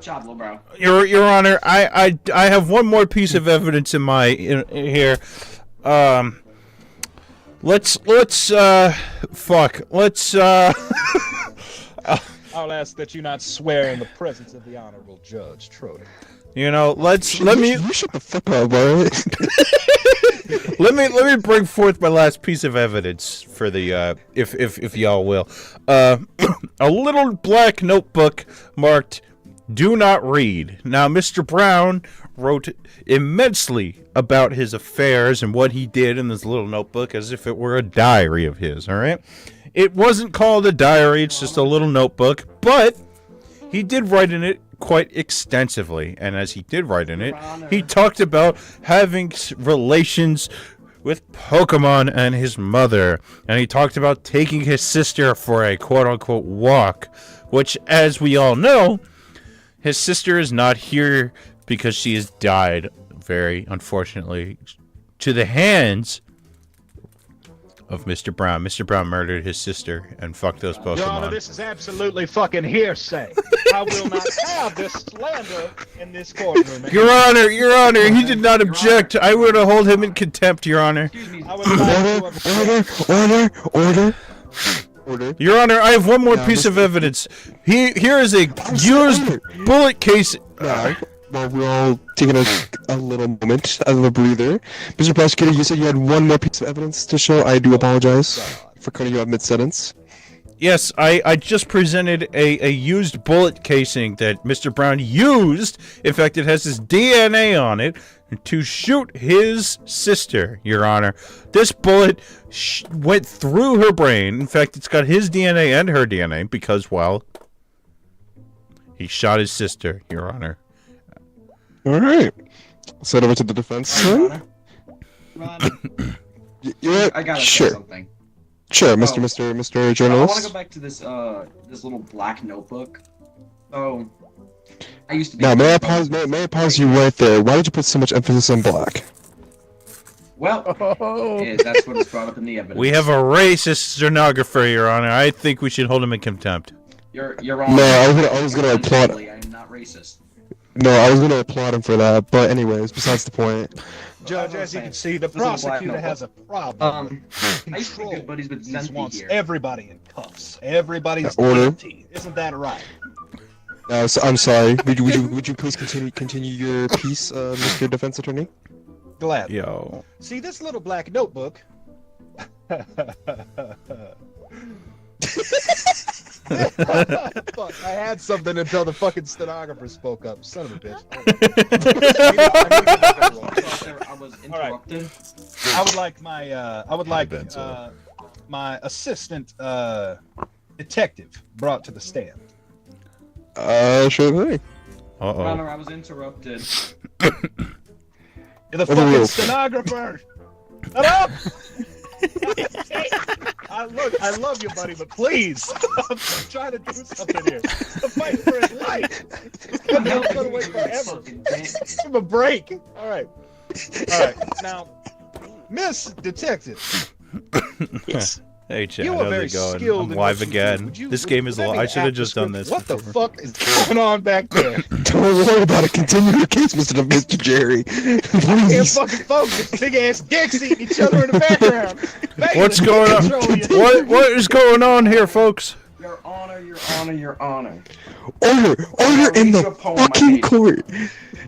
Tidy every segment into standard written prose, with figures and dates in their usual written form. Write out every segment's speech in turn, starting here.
job, little bro. Your Honor, I have one more piece of evidence in here. Let's I'll ask that you not swear in the presence of the Honorable Judge Trotter. You know, let me You shut the fuck up, boy. let me bring forth my last piece of evidence for the if y'all will. A little black notebook marked "Do not read." Now, Mr. Brown wrote immensely about his affairs and what he did in this little notebook as if it were a diary of his, all right? It wasn't called a diary, it's just a little notebook, but he did write in it quite extensively, and as he did write in it, he talked about having relations with Pokemon and his mother, and he talked about taking his sister for a quote-unquote walk, which, as we all know, his sister is not here because she has died, very unfortunately, to the hands of Mr. Brown. Mr. Brown murdered his sister and fucked those Pokemon. Your Honor, this is absolutely fucking hearsay. I will not have this slander in this courtroom. Your Honor, he did not object. I would hold him in contempt, Your Honor. I would like Order. Your Honor, I have one more piece of evidence. Here is a used bullet case. Well, we're all taking a little moment of a breather. Mr. Prosecutor, you said you had one more piece of evidence to show. I do apologize for cutting you off mid-sentence. Yes, I just presented a used bullet casing that Mr. Brown used. In fact, it has his DNA on it to shoot his sister, Your Honor. This bullet went through her brain. In fact, it's got his DNA and her DNA because, well, he shot his sister, Your Honor. All right. Send over to the defense. Ron, Yeah, I gotta say sure. something. Sure, Mr. Oh. Mr. I want to go Journalist. back to this this little black notebook. So, I used to be. Now, may I pause you right there? Why did you put so much emphasis on black? Well, that's what is brought up in the evidence. We have a racist stenographer, Your Honor. I think we should hold him in contempt. You're wrong. No, I was gonna applaud. I am not racist. No, I was gonna applaud him for that. But anyways, besides the point. Judge, as you can see, the This is a black prosecutor has a problem. I used to be good buddies with He Zenthi wants here. everybody in cuffs. Everybody's Order. guilty. Isn't that right? So, I'm sorry. Would you please continue your piece, Mr. Defense Attorney? Glad. Yo. See, this little black notebook. Fuck, I had something until the fucking stenographer spoke up. Son of a bitch. I was interrupted. I would like my assistant detective brought to the stand. Sure thing. Uh-oh. Runner, I was interrupted. You're the fucking Overruled. stenographer. Shut up! I love you, buddy, but please, I'm trying to do something here. The fight for his life. I'm not gonna wait forever. Give him a break. All right. Now, Miss Detective. Yes. Hey, Chad, You are how's very it going? skilled I'm in live what you do. again. Would you- This game is let me I should have act just done this. What the before. fuck is going on back there? Don't worry about it. Continue your case, Mr. Jerry. Can't Please. fucking focus. Big ass dicks eating each other in the background. Banging What's the going on? control. What is going on here, folks? Your Honor, Your Honor, Your Honor. Order in the fucking court.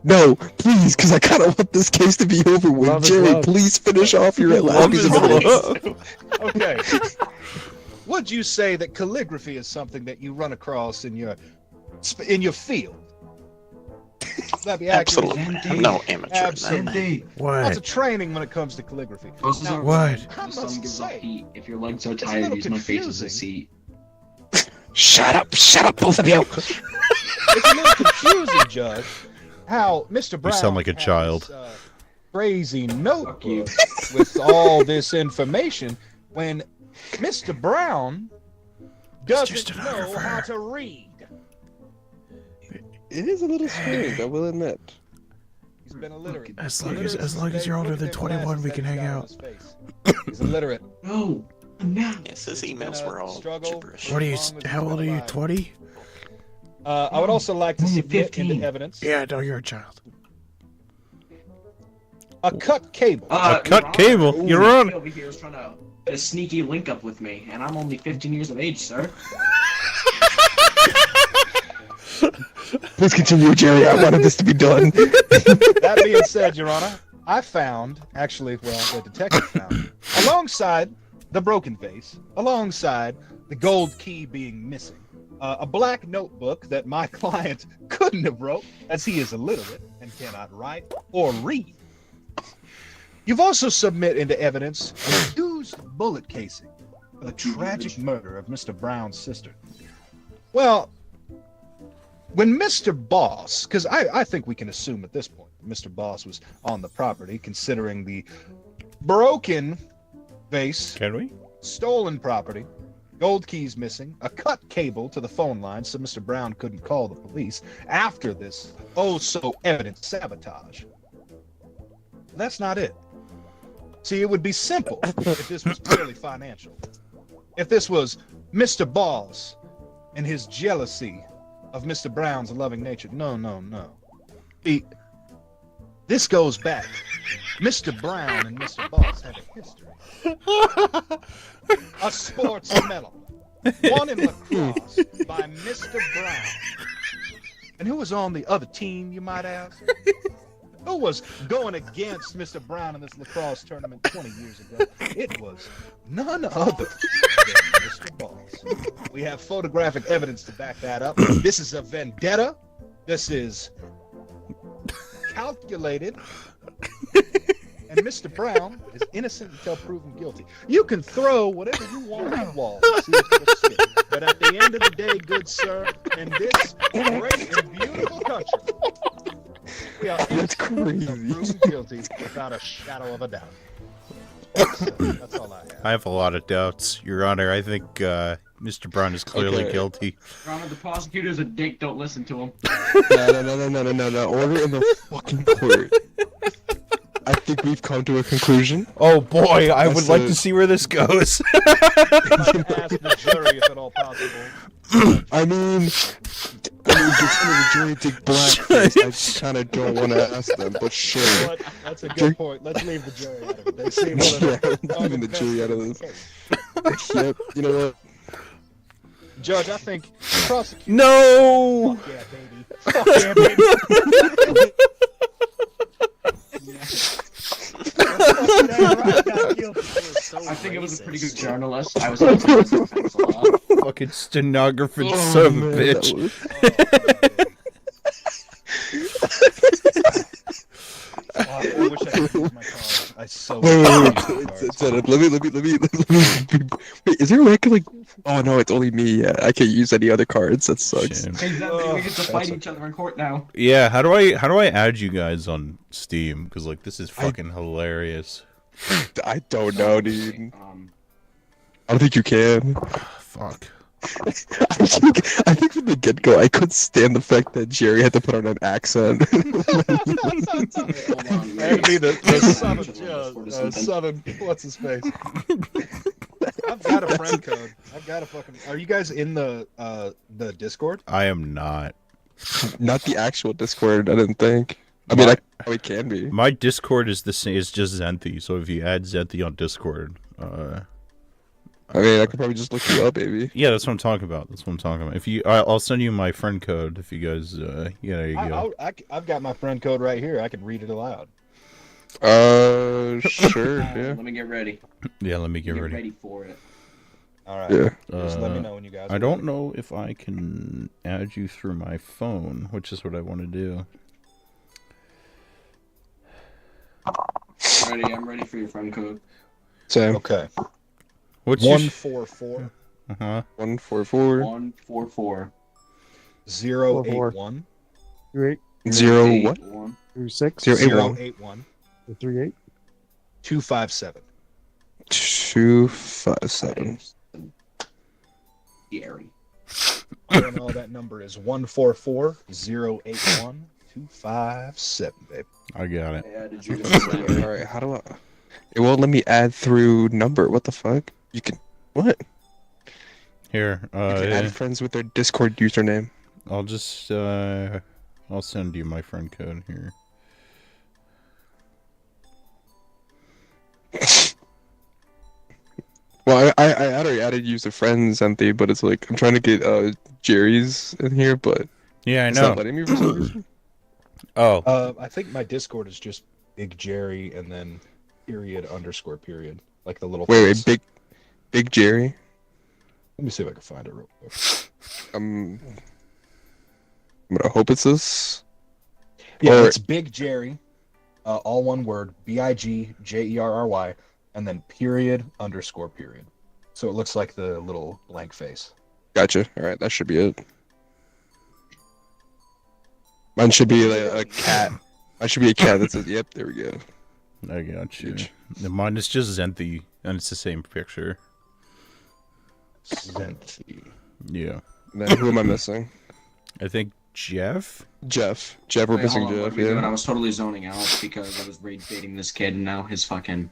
No, please, because I kind of want this case to be over with. Love is Jerry, love. please finish off your last Love piece is of evidence. love. Okay. Would you say that calligraphy is something that you run across in your field? Would that be accurate? Absolutely. I'm no amateur in that. Absolutely. Lots of training when it comes to calligraphy. Now, What? I The sun must gives off say, heat. If your legs are a tired, little use my face as a confusing. seat. Shut up, both of you. it's a little confusing, Judge, how Mr. Brown sound like a has child. this, crazy notebook with all this information when Mr. Brown doesn't know how to read. It is a little strange, I will admit. He's been illiterate. As long as you're older than 21, we can hang out. He's illiterate. No. No. Yes, his emails were all Struggle. gibberish. What are you? Along with How old are you? his 20? I would also like to Only submit 15. into evidence Yeah, no, you're a child. a cut cable. A cut Your Honor, cable? Your somebody Honor. over here is trying to get a sneaky link up with me, and I'm only 15 years of age, sir. Please continue, Jerry. I wanted this to be done. That being said, Your Honor, I found, actually, well, the detective found, alongside the broken vase, alongside the gold key being missing, a black notebook that my client couldn't have wrote, as he is illiterate and cannot write or read. You've also submitted into evidence a used bullet casing for the tragic murder of Mr. Brown's sister. Well, when Mr. Boss, because I think we can assume at this point Mr. Boss was on the property, considering the broken vase, Can we? stolen property, gold keys missing, a cut cable to the phone line so Mr. Brown couldn't call the police after this oh-so-evident sabotage. That's not it. See, it would be simple if this was purely financial. If this was Mr. Boss and his jealousy of Mr. Brown's loving nature. No. See, this goes back. Mr. Brown and Mr. Boss have a history. A sports medal. Won in lacrosse by Mr. Brown. And who was on the other team, you might ask? Who was going against Mr. Brown in this lacrosse tournament 20 years ago? It was none other than Mr. Boss. We have photographic evidence to back that up. This is a vendetta. This is calculated. And Mr. Brown is innocent until proven guilty. You can throw whatever you want at the wall and see if it'll stick. But at the end of the day, good sir, in this great and beautiful country, we are That's innocent until crazy. proven guilty without a shadow of a doubt. That's all I have. I have a lot of doubts, Your Honor. I think Mr. Brown is clearly Okay. guilty. Your Honor, the prosecutor's a dick. Don't listen to him. No. Order in the fucking court. I think we've come to a conclusion. Oh boy, I would That's like a- to see where this goes. If I can ask the jury, if at all possible. I mean, if the jury take blackface, I kind of don't want to ask them, but sure. But that's a good point. Let's leave the jury out of it. They seem a little Yeah, leaving the jury out of this. Yep, you know what? Judge, I think the prosecutor. No. Fuck yeah, baby. Fuck yeah, baby. I think it was a pretty good journalist. I was able to listen thanks a lot. Fucking stenographer, Oh, son of a man, bitch. I wish I could use my cards. I so Wait, wish I wait, could use my wait, cards. let me. Wait, is there a way I could like? Oh no, it's only me. Yeah, I can't use any other cards. That sucks. Shit. Exactly. We get to fight each other in court now. Yeah, how do I add you guys on Steam? Because like this is fucking hilarious. I don't know, dude. Um, I don't think you can. Fuck. I think from the get-go, I couldn't stand the fact that Jerry had to put on an accent. wait, hold on. That'd be the Southern Southern, what's his face? I've got a friend code. I've got a fucking. Are you guys in the Discord? I am not. Not the actual Discord, I didn't think. I mean, it can be. My Discord is the same. It's just Zenthi. So if you add Zenthi on Discord, I mean, I could probably just look you up, baby. yeah, that's what I'm talking about. If you, I'll send you my friend code. If you guys, yeah, there you go. I've got my friend code right here. I can read it aloud. Sure, yeah. Let me get ready. Yeah, let me get Get ready. ready for it. All right. Yeah. Just let me know when you guys. I are don't ready. know if I can add you through my phone, which is what I want to do. Ready? I'm ready for your friend code. Same. Okay. What's your 144 uh-huh. 144 144 081 0 what? 81 081 38. 257. 257. Gary. And all that number is 144 081 257, babe. I got it. I added you. All right, how do I? It won't let me add through number. What the fuck? You can what? Here, You can add friends with their Discord username. I'll just I'll send you my friend code here. Well, I already added you as a friend, Zenthi, but it's like I'm trying to get Jerry's in here, but Yeah, I it's know. not letting me for some reason. Oh, I think my Discord is just Big Jerry and then __, like the little. Wait, face. Big Jerry. Let me see if I can find it real quick. I'm gonna hope it's this. Yeah, Or- it's Big Jerry, all one word, BIGJERRY, and then __. So it looks like the little blank face. Gotcha. All right, that should be it. Mine should be like a cat. Mine should be a cat that says, "Yep, there we go." I got you. Huge. Mine is just Zenthi, and it's the same picture. Zenthi. Yeah. And then who am I missing? I think Jeff? Jeff. We're Wait, missing hold on, what Jeff. are we doing? I Yeah. was totally zoning out because I was rage baiting this kid, and now his fucking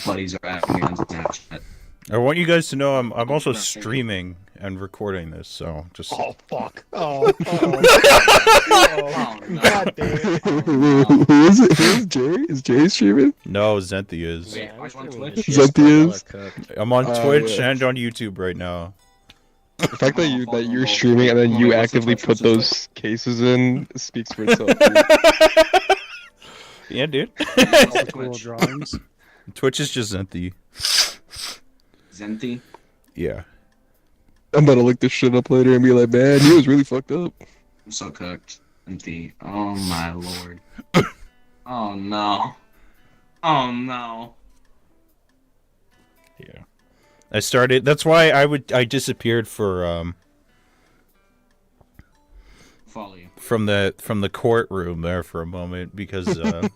buddies are at me on Snapchat. I want you guys to know I'm also No, thank you. streaming and recording this, so just Oh fuck! Oh, Oh, no. God damn it! Who is it? Who is Jerry? Is Jerry streaming? no, Zenthi is. Wait, are you on Twitch? Zenthi is. I'm on Oh, Twitch yeah. and on YouTube right now. The fact that Oh, you're oh, streaming and then oh, you what's the actively Twitch? put What's the those cases in speaks for itself. Dude. Yeah, dude. What's the Cool Twitch? drawings. Twitch is just Zenthi. Zenthi? Yeah. I'm about to look this shit up later and be like, man, he was really fucked up. I'm so cooked. Zenthi. Oh my lord. Oh no. Oh no. Yeah. I started. That's why I disappeared for Follow you. from the courtroom there for a moment because I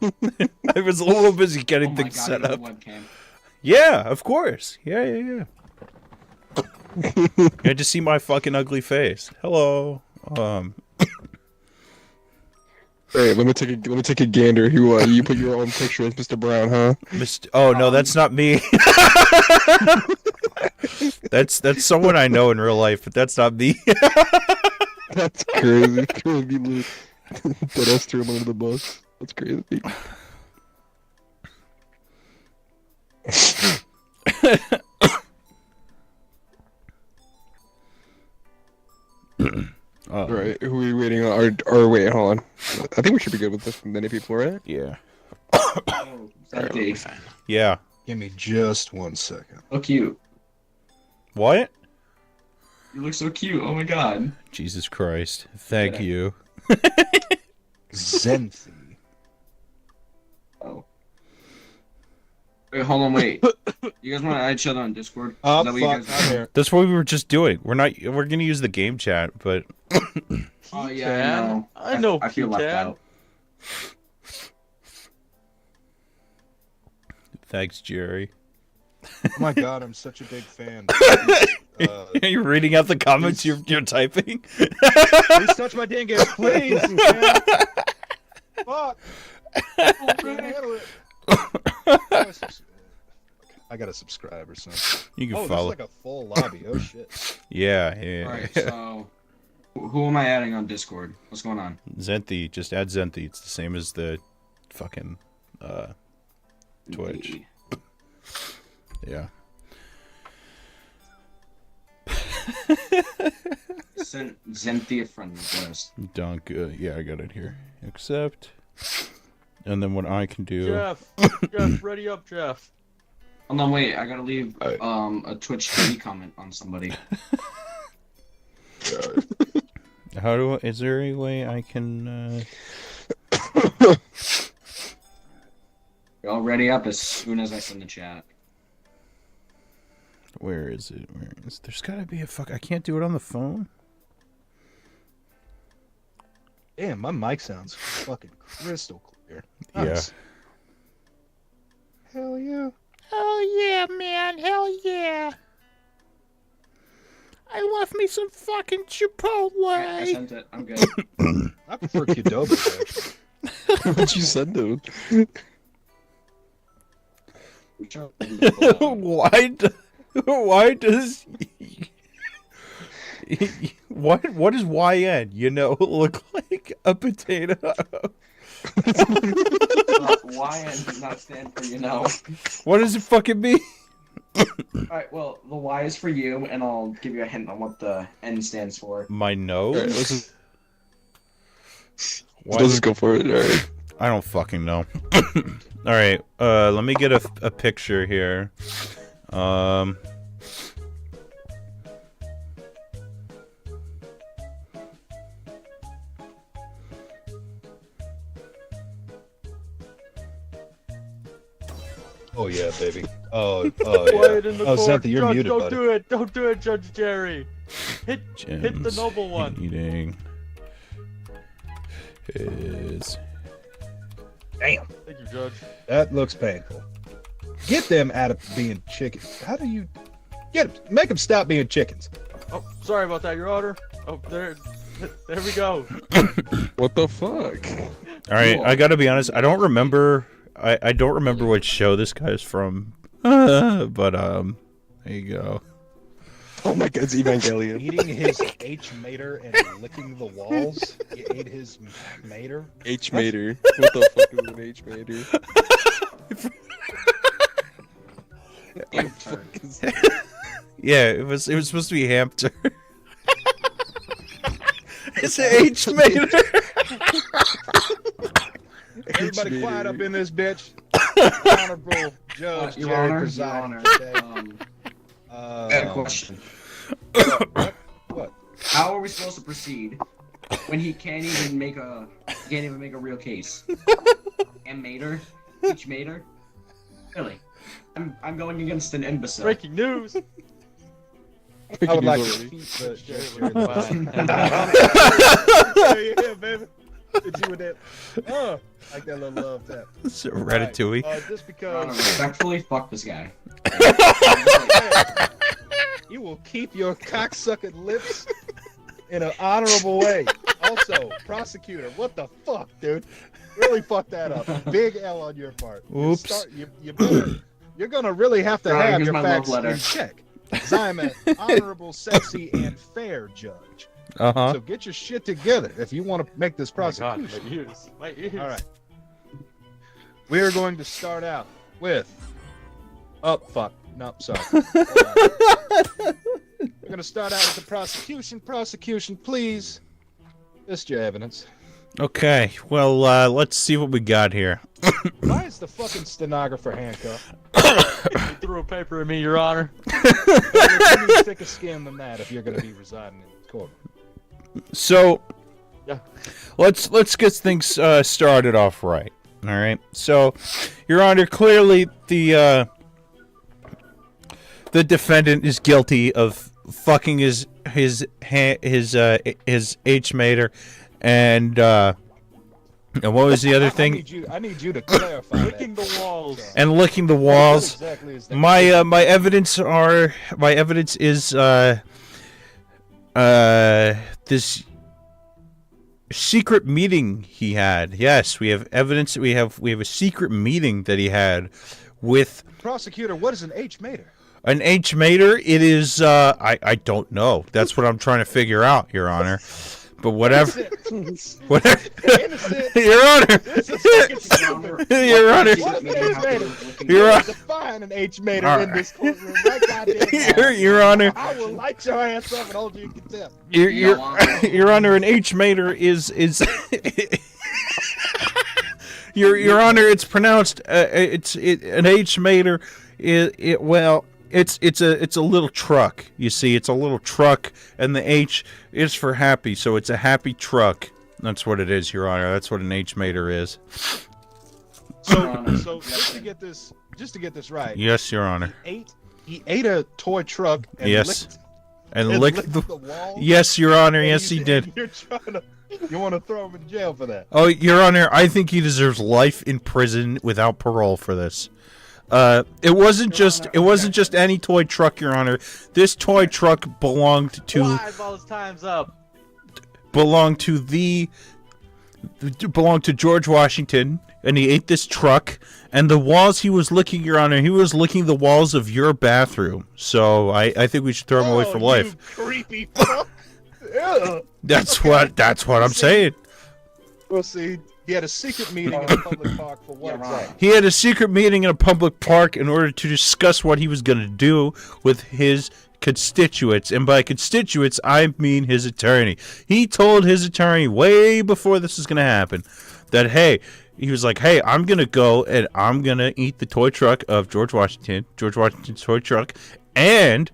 was a little busy Oh getting my things god, set you have up. a webcam. Yeah, of course. Yeah. You had to see my fucking ugly face. Hello. Hey, let me take a gander. You put your own picture as Mr. Brown, huh? Oh no, that's not me. that's someone I know in real life, but that's not me. That's crazy. Throwing me loose. Dead ass threw him under the bus. That's crazy. Right, who are we waiting on? Or wait, hold on. I think we should be good with this. Many people, right? Yeah. Oh, Alright, we'll be Zenthi. fine. Yeah. Give me just 1 second. So cute. What? You look so cute. Oh my god. Jesus Christ. Thank Yeah. you. Zenthi. Oh. Wait, hold on, wait. You guys want to add each other on Discord? Oh Is that what you fuck! guys I'm here. That's what we were just doing. We're gonna use the game chat, but Oh yeah, I know. I feel left out. thanks, Jerry. Oh my god, I'm such a big fan. You're reading out the comments you're typing? Please touch my dingus, please. Man. Fuck. I can't handle it. I gotta subscribe or something. You can Oh, this is follow. like a full lobby. Oh shit. Yeah. Alright, so who am I adding on Discord? What's going on? Zenthi, just add Zenthi. It's the same as the fucking Twitch. Yeah. Send Zenthi a friend request. Dunk. Yeah, I got it here. Accept. And then what I can do. Jeff, ready up, Jeff. Hold on, wait. I gotta leave Alright. a Twitch TV comment on somebody. Is there a way I can? I'll ready up as soon as I send the chat. Where is it? There's gotta be a fuck. I can't do it on the phone. Damn, my mic sounds fucking crystal clear. Yeah. Nice. Hell yeah. Oh yeah, man! Hell yeah! I left me some fucking Chipotle. I sent it. I'm good. I prefer Qdoba, actually. What'd you send him? Why does What does YN, look like a potato? YN does not stand for you know. What does it fucking mean? Alright, well, the Y is for you, and I'll give you a hint on what the N stands for. My Alright, nose? Why let's just go for it. Alright. I don't fucking know. Alright, let me get a picture here. Oh yeah, baby. Oh yeah. Quiet in the Oh, court. Xantha, you're Judge, muted, don't buddy. do it. Don't do it, Judge Jerry. Hit the Jim's noble one. eating his... Damn. Thank you, Judge. That looks painful. Get them out of being chickens. How do you make them stop being chickens? Oh, sorry about that, Your Honor. Oh, there we go. What the fuck? Alright, I gotta be honest, I don't remember... I don't remember what show this guy's from. But, there you go. Oh my god, it's Evangelion. Eating his H mater and licking the walls. You ate his mater. H mater. What the fuck is an H mater? Damn turd. Yeah, it was supposed to be Hampton. It's an H mater. Everybody quiet up in this bitch. Honorable Judge Your Jerry Honor, presiding Your today. I got a question. What? How are we supposed to proceed when he can't even make a real case? And Mater? Each Mater? Really? I'm going against an imbecile. Breaking news. I would like to Already. keep the Jerry Jerry with line. Yeah, baby. Did you with that? Oh, like that little love tap. It's Ratatouille. Just Your Honor, because respectfully, fuck this guy. you will keep your cocksucking lips in an honorable way. Also, prosecutor, what the fuck, dude? Really fucked that up. Big L on your part. Oops. You're gonna really have to Your Honor, have here's your my love facts letter. in check. 'Cause I am an honorable, sexy, and fair judge. Uh-huh. So get your shit together if you want to make this Oh my God, prosecution. my ears. My ears. All right. We are going to start out with. Oh fuck! No, sorry. We're going to start out with the prosecution. Prosecution, please. List your evidence. Okay, well, let's see what we got here. Why is the fucking stenographer handcuffed? He threw a paper at me, Your Honor. You need thicker skin than that if you're going to be residing in court. So, Yeah. let's get things started off right. All right. So, Your Honor, clearly the defendant is guilty of fucking his H mater, and what was the other thing? I need you to clarify that. Licking the walls. And licking the What walls. exactly is that? My evidence is this secret meeting he had. Yes, we have evidence. We have a secret meeting that he had with Prosecutor, what is an H mater? an H mater. It is I don't know. That's what I'm trying to figure out, Your Honor. But whatever. Whatever. Innocent. Your Honor. This is fucking stupid. Your Honor. What is an H mater? Your Honor. Define an H mater All in right. this courtroom right goddamn now. Your Honor. I will light your ass up and hold you in contempt. Your Honor, an H mater is Your Honor, it's pronounced an H mater. It's a little truck. You see, it's a little truck, and the H is for happy, so it's a happy truck. That's what it is, Your Honor. That's what an H mater is. So just to get this right, Yes, Your Honor. he ate a toy truck and Yes. And licked lick the the. wall. Yes, Your Honor. And Yes, he did. You want to throw him in jail for that? Oh, Your Honor, I think he deserves life in prison without parole for this. It wasn't just any toy truck, Your Honor. This toy truck belonged to Why while his time's up? belonged to George Washington, and he ate this truck. And the walls he was licking, Your Honor, he was licking the walls of your bathroom. So I think we should throw him away for life. You creepy fuck. That's what I'm saying. We'll see. He had a secret meeting in a public park for what Yeah, right. exactly? He had a secret meeting in a public park in order to discuss what he was going to do with his constituents. And by constituents, I mean his attorney. He told his attorney way before this was going to happen that, hey, he was like, hey, I'm going to go and I'm going to eat the toy truck of George Washington's toy truck, and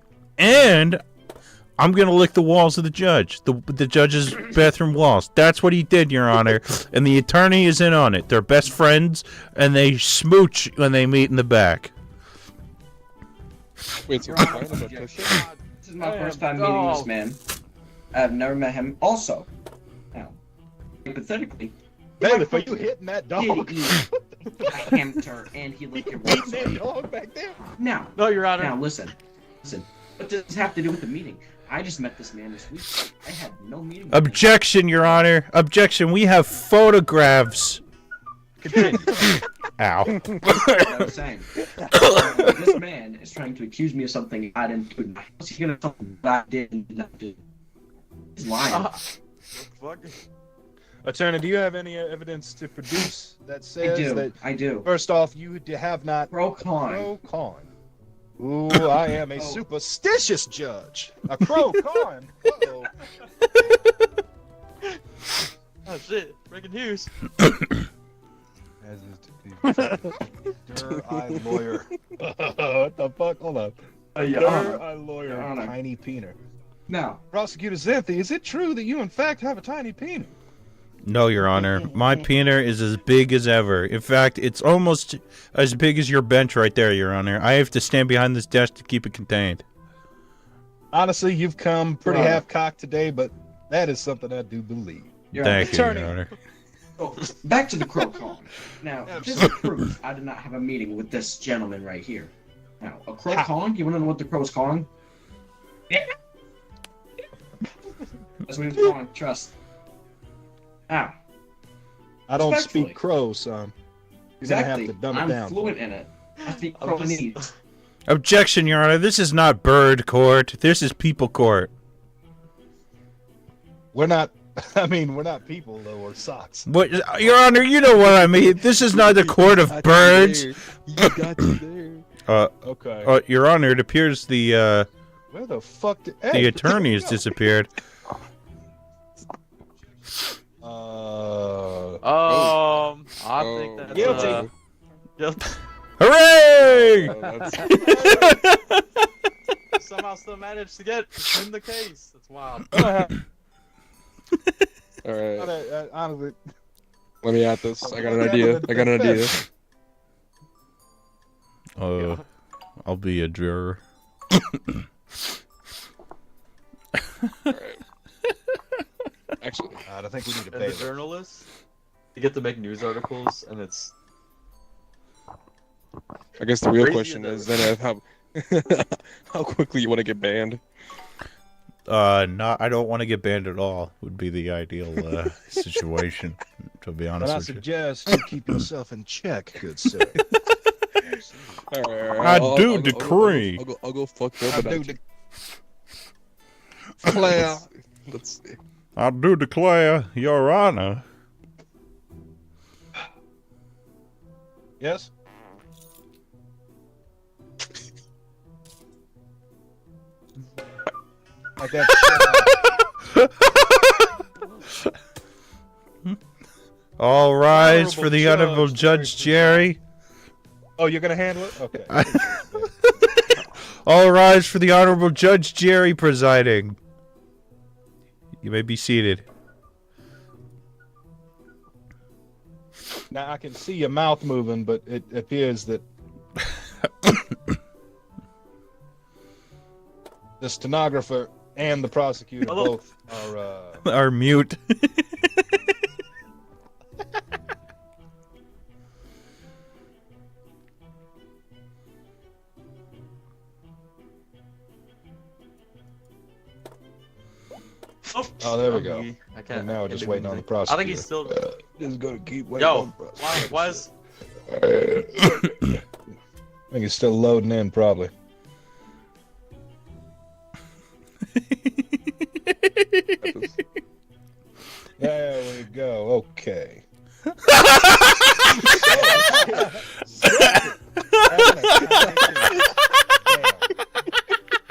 I'm going to lick the walls of the judge, the judge's bathroom walls. That's what he did, Your Honor. And the attorney is in on it. They're best friends, and they smooch when they meet in the back. Wait, so Your we're Honor, talking about objection. this? This is my first time meeting this man. I've never met him. Also, now, hypothetically, Bailiff, are you hitting that dog? did eat a hamster and he licked your Hitting that walls. dog back there? Now, No, Your Honor. now listen. What does this have to do with the meeting? I just met this man this week. I had no meeting. with him. Objection, Your Honor. Objection. We have photographs. Continue. Ow. What I'm saying. This man is trying to accuse me of something I didn't do. How's he gonna tell me what I did and did not do? He's lying. Fuck. Attorney, do you have any evidence to produce that says that, I do. first off, you have not Pro-con. pro-con? Ooh, I am a Oh. superstitious judge. A pro-con? Uh-oh. Oh shit! Breaking news. As is to be. Eye lawyer. What the fuck? Hold on. Your Honor. Eye lawyer, Your Honor. tiny peener. Now, Prosecutor Xanthi, is it true that you in fact have a tiny peener? No, Your Honor. My peener is as big as ever. In fact, it's almost as big as your bench right there, Your Honor. I have to stand behind this desk to keep it contained. Honestly, you've come pretty Your Honor. half-cocked today, but that is something I do believe. Your Thank you, Attorney. Your Honor. Oh, back to the Crow-con. Now, this is proof I did not have a meeting with this gentleman right here. Now, a Crow-con? You want to know what the Crow's calling? Yeah. That's what he's calling. Trust. Now, I don't Respectfully. speak crow, son. You're gonna have exactly. to dumb it I'm down. fluent in it. I speak I'm just- Crownese. Objection, Your Honor. This is not bird court. This is people court. We're not. I mean, we're not people though. We're socks. What, Your Honor, you know what I mean. This is not the court of birds. You got you there. Okay. Your Honor, it appears the Where the fuck did hey, attorney has no. disappeared. I think Oh, that's Guilty. guilty. Hooray! Somehow still managed to get in the case. That's wild. All right, Honestly, let me at this. I got an idea. I got an idea. I'll be a juror. Actually, I think we need a And the bailiff. journalists, you get to make news articles, and it's I guess the real Crazy question that- is then how how quickly you want to get banned. I don't want to get banned at all. Would be the ideal situation, to be But honest I with you. suggest you keep yourself in check, good sir. All right, I do decree. I'll go fuck Bill, I but do declare. let's see. I do declare, Your Honor. Yes. Like that. All rise Honorable for the Judge Honorable Judge Jerry. Oh, you're gonna handle it? Okay. All rise for the Honorable Judge Jerry presiding. You may be seated. Now I can see your mouth moving, but it appears that the stenographer and the prosecutor Hello? both are. Are mute. Oh, there we go. I can't. And now we're I can't just do waiting on the anything. prosecutor. I think he's still. Just gonna keep waiting. Yo, on the prosecutor. why is? I think it's still loading in, probably. There we go. Okay.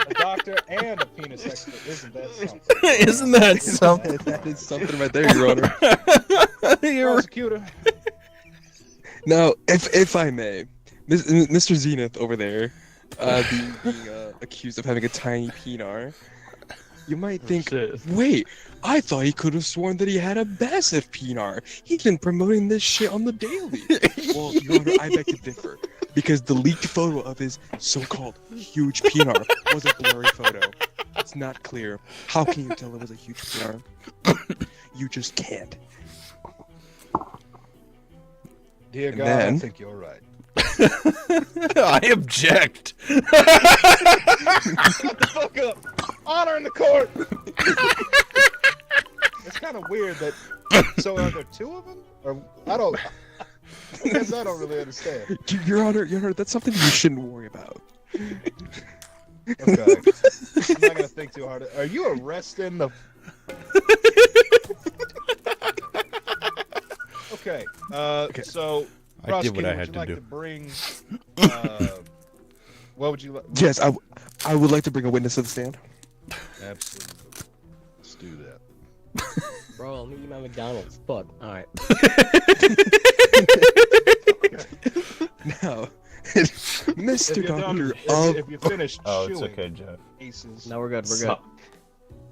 A doctor and a penis expert. Isn't that something? Isn't that something? That is something right there, Your Honor. Prosecutor. Now, if I may, Mr. Zenith over there, being accused of having a tiny penar, you might think, Shit. wait, I thought he could have sworn that he had a massive penar. He's been promoting this shit on the daily. Well, Your Honor, I beg to differ, because the leaked photo of his so-called huge penar was a blurry photo. It's not clear. How can you tell it was a huge penar? You just can't. Dear And God, then- I think you're right. I object. Shut the fuck up. Honor in the court. It's kind of weird that. So are there two of them? Or I guess I don't really understand. Your Honor, that's something you shouldn't worry about. Okay. I'm not gonna think too hard. Are you arresting the? Okay. Okay. So. I did what I Prosecutor, had would you to like do. to bring? What would you like? Yes, I would like to bring a witness to the stand. Absolutely. Let's do that. Bro, I'll meet you at McDonald's. Fuck. Alright. Now, If Mr. you're done, Doctor if you finish chewing Jeff. aces, No, we're good. We're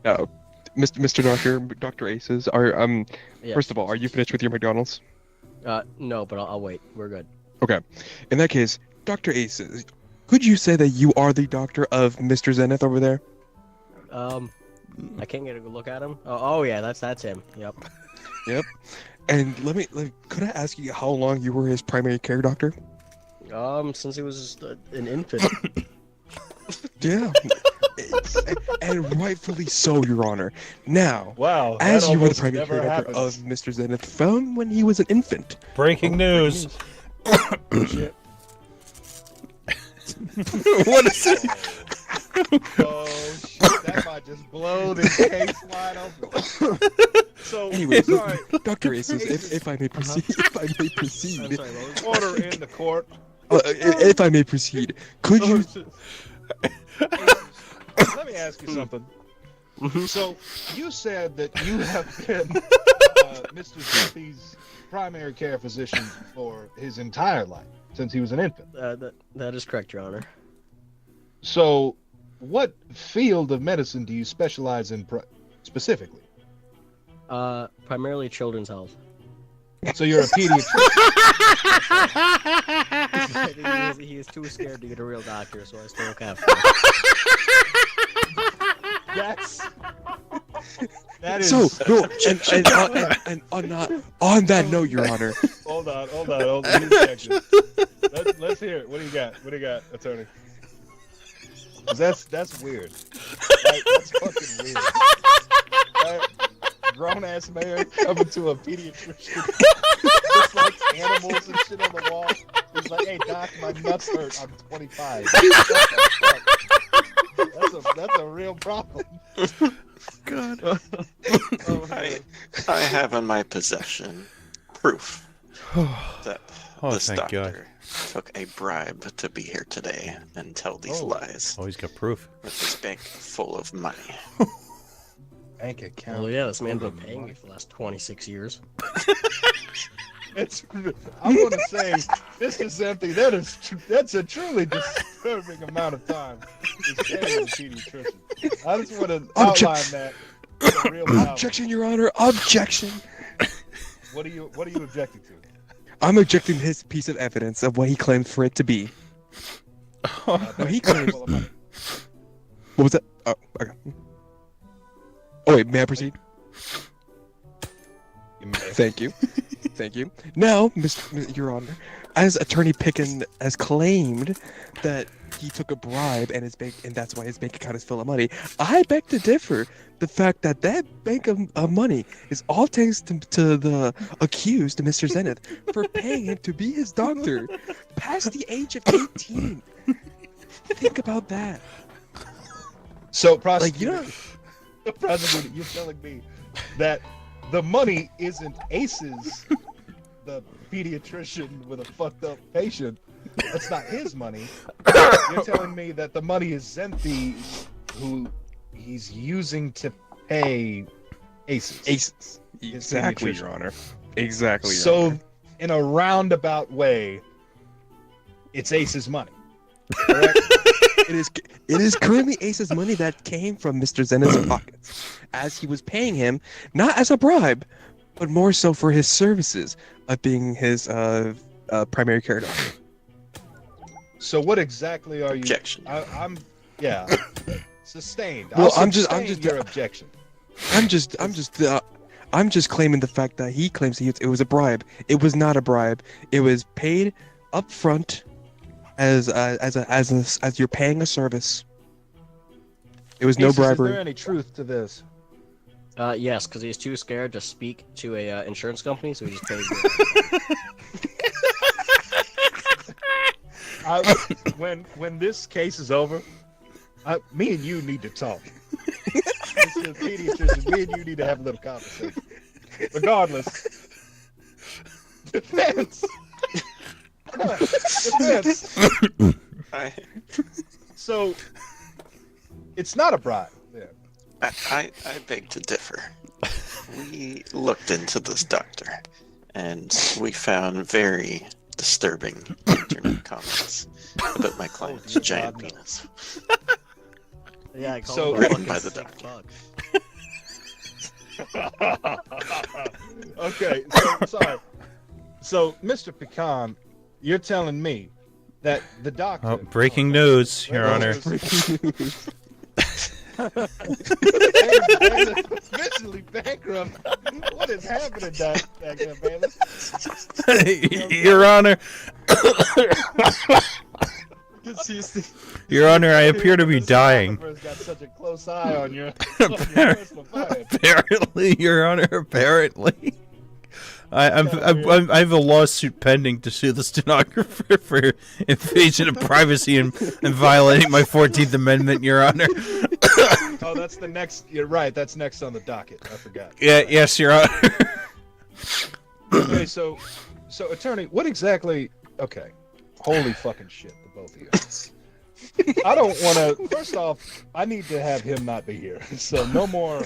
good. Mr. Doctor, Dr. Aces, Yeah. first of all, are you finished with your McDonald's? No, but I'll wait. We're good. Okay. In that case, Dr. Aces, could you say that you are the doctor of Mr. Zenith over there? I can't get a good look at him. Oh yeah, that's him. Yep. And could I ask you how long you were his primary care doctor? Since he was an infant. Yeah. And rightfully so, Your Honor. Now, wow. as that you were the almost primary never care doctor happens. of Mr. Zenith from when he was an infant. Breaking news. Shit. What is it? Oh shit! That might just blow this case wide open. So, Anyways, sorry. Dr. Aces, if I may proceed, if I may I'm proceed, sorry, what was Order in the court. if I may proceed, could you? Let me ask you something. So, you said that you have been Mr. Zippy's primary care physician for his entire life, since he was an infant. that is correct, Your Honor. So, what field of medicine do you specialize in specifically? Primarily children's health. So, you're a pediatrician. he is too scared to get a real doctor, so I still look after That is. So, no, and on that note, Your Honor, Hold on. Let's hear it. What do you got? Attorney? 'Cause that's weird. Like, that's fucking weird. Grown ass man coming to a pediatrician, just like animals and shit on the wall. He's like, "Hey doc, my nuts hurt. I'm 25." That's a real problem. God. I have in my possession proof that Oh, this thank God. doctor took a bribe to be here today and tell these lies Oh, he's got proof. with his bank full of money. Bank him. account. Well, yeah, this man's been paying me for the last 26 years. I'm going to say, this is empty. That's a truly disturbing amount of time to stay with a pediatrician. I just want to outline that. It's a real problem. objection, Your Honor, objection. What are you objecting to? I'm objecting his piece of evidence of what he claimed for it to be. No, he claims. Full of money. What was that? Oh, okay. Oh wait, may I proceed? Thank you. Thank you. Now, Your Honor, as Attorney Picken has claimed that he took a bribe and that's why his bank account is full of money, I beg to differ. The fact that bank of money is all thanks to the accused, Mr. Zenith, for paying him to be his doctor past the age of 18. Think about that. So, Like, prosecutor, you know, Prosecutor, you're telling me that the money isn't Ace's, the pediatrician with a fucked up patient. That's not his money. You're telling me that the money is Zenthi, who he's using to pay Aces. Aces. Exactly, pediatrician. Your Honor. Exactly. Your So, Honor. in a roundabout way, it's Ace's money. Correct? It is currently Ace's money that came from Mr. Zenith's pockets, as he was paying him not as a bribe, but more so for his services of being his primary care doctor. So what exactly are you? Objection. I'm yeah. Sustained. Well, I'll I'm just sustain your objection. I'm just claiming the fact that he claims it was a bribe. It was not a bribe. It was paid up front as you're paying a service. It was no Aces, bribery. Is there any truth to this? Yes, because he's too scared to speak to a insurance company, so he just pays it. When this case is over, me and you need to talk. Mr. Pediatrician, me and you need to have a little conversation. Regardless, defense. Defense. I, So, it's not a bribe. Yeah. I beg to differ. We looked into this doctor, and we found very disturbing internet comments about my client's dear giant God, no. penis. Yeah, I call So- him a Written fucking by the sick doctor. fuck. Okay, so sorry. So, Mr. Pecan, you're telling me that the doctor. Oh, breaking news, Your Honor. Officially bankrupt. What is happening back there, Bayless? Your Honor. Your Honor, I appear to be dying. Got such a close eye on your personal finance. Apparently, Your Honor, apparently. I have a lawsuit pending to sue the stenographer for invasion of privacy and violating my 14th Amendment, Your Honor. Oh, that's the next. You're right. That's next on the docket. I forgot. Yeah, yes, Your Honor. Okay, so attorney, what exactly? Okay, holy fucking shit, the both of you. I don't want to. First off, I need to have him not be here. So no more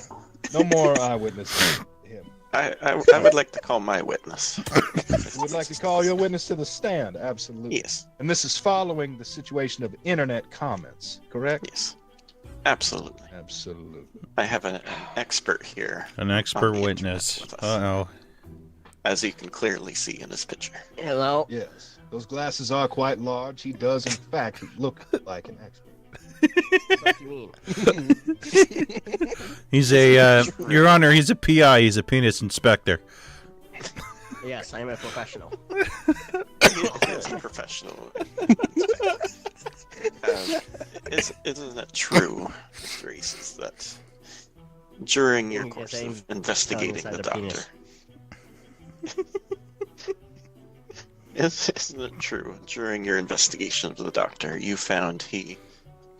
eyewitnesses. Him. I would like to call my witness. Would like to call your witness to the stand. Absolutely. Yes, And this is following the situation of internet comments, correct? yes. Absolutely. Absolutely. I have an expert here, An expert On the witness. internet with us. Uh-oh. as you can clearly see in his picture. Hello. Yes. Those glasses are quite large. He does, in fact, look like an expert. What do you mean? He's a, Your Honor, he's a PI. He's a penis inspector. Yes, I am a professional. He is a professional. Isn't it true, Mr. Reeses, that during your Yes, course I'm of investigating inside the the doctor, isn't it true during your investigation of the doctor, you found he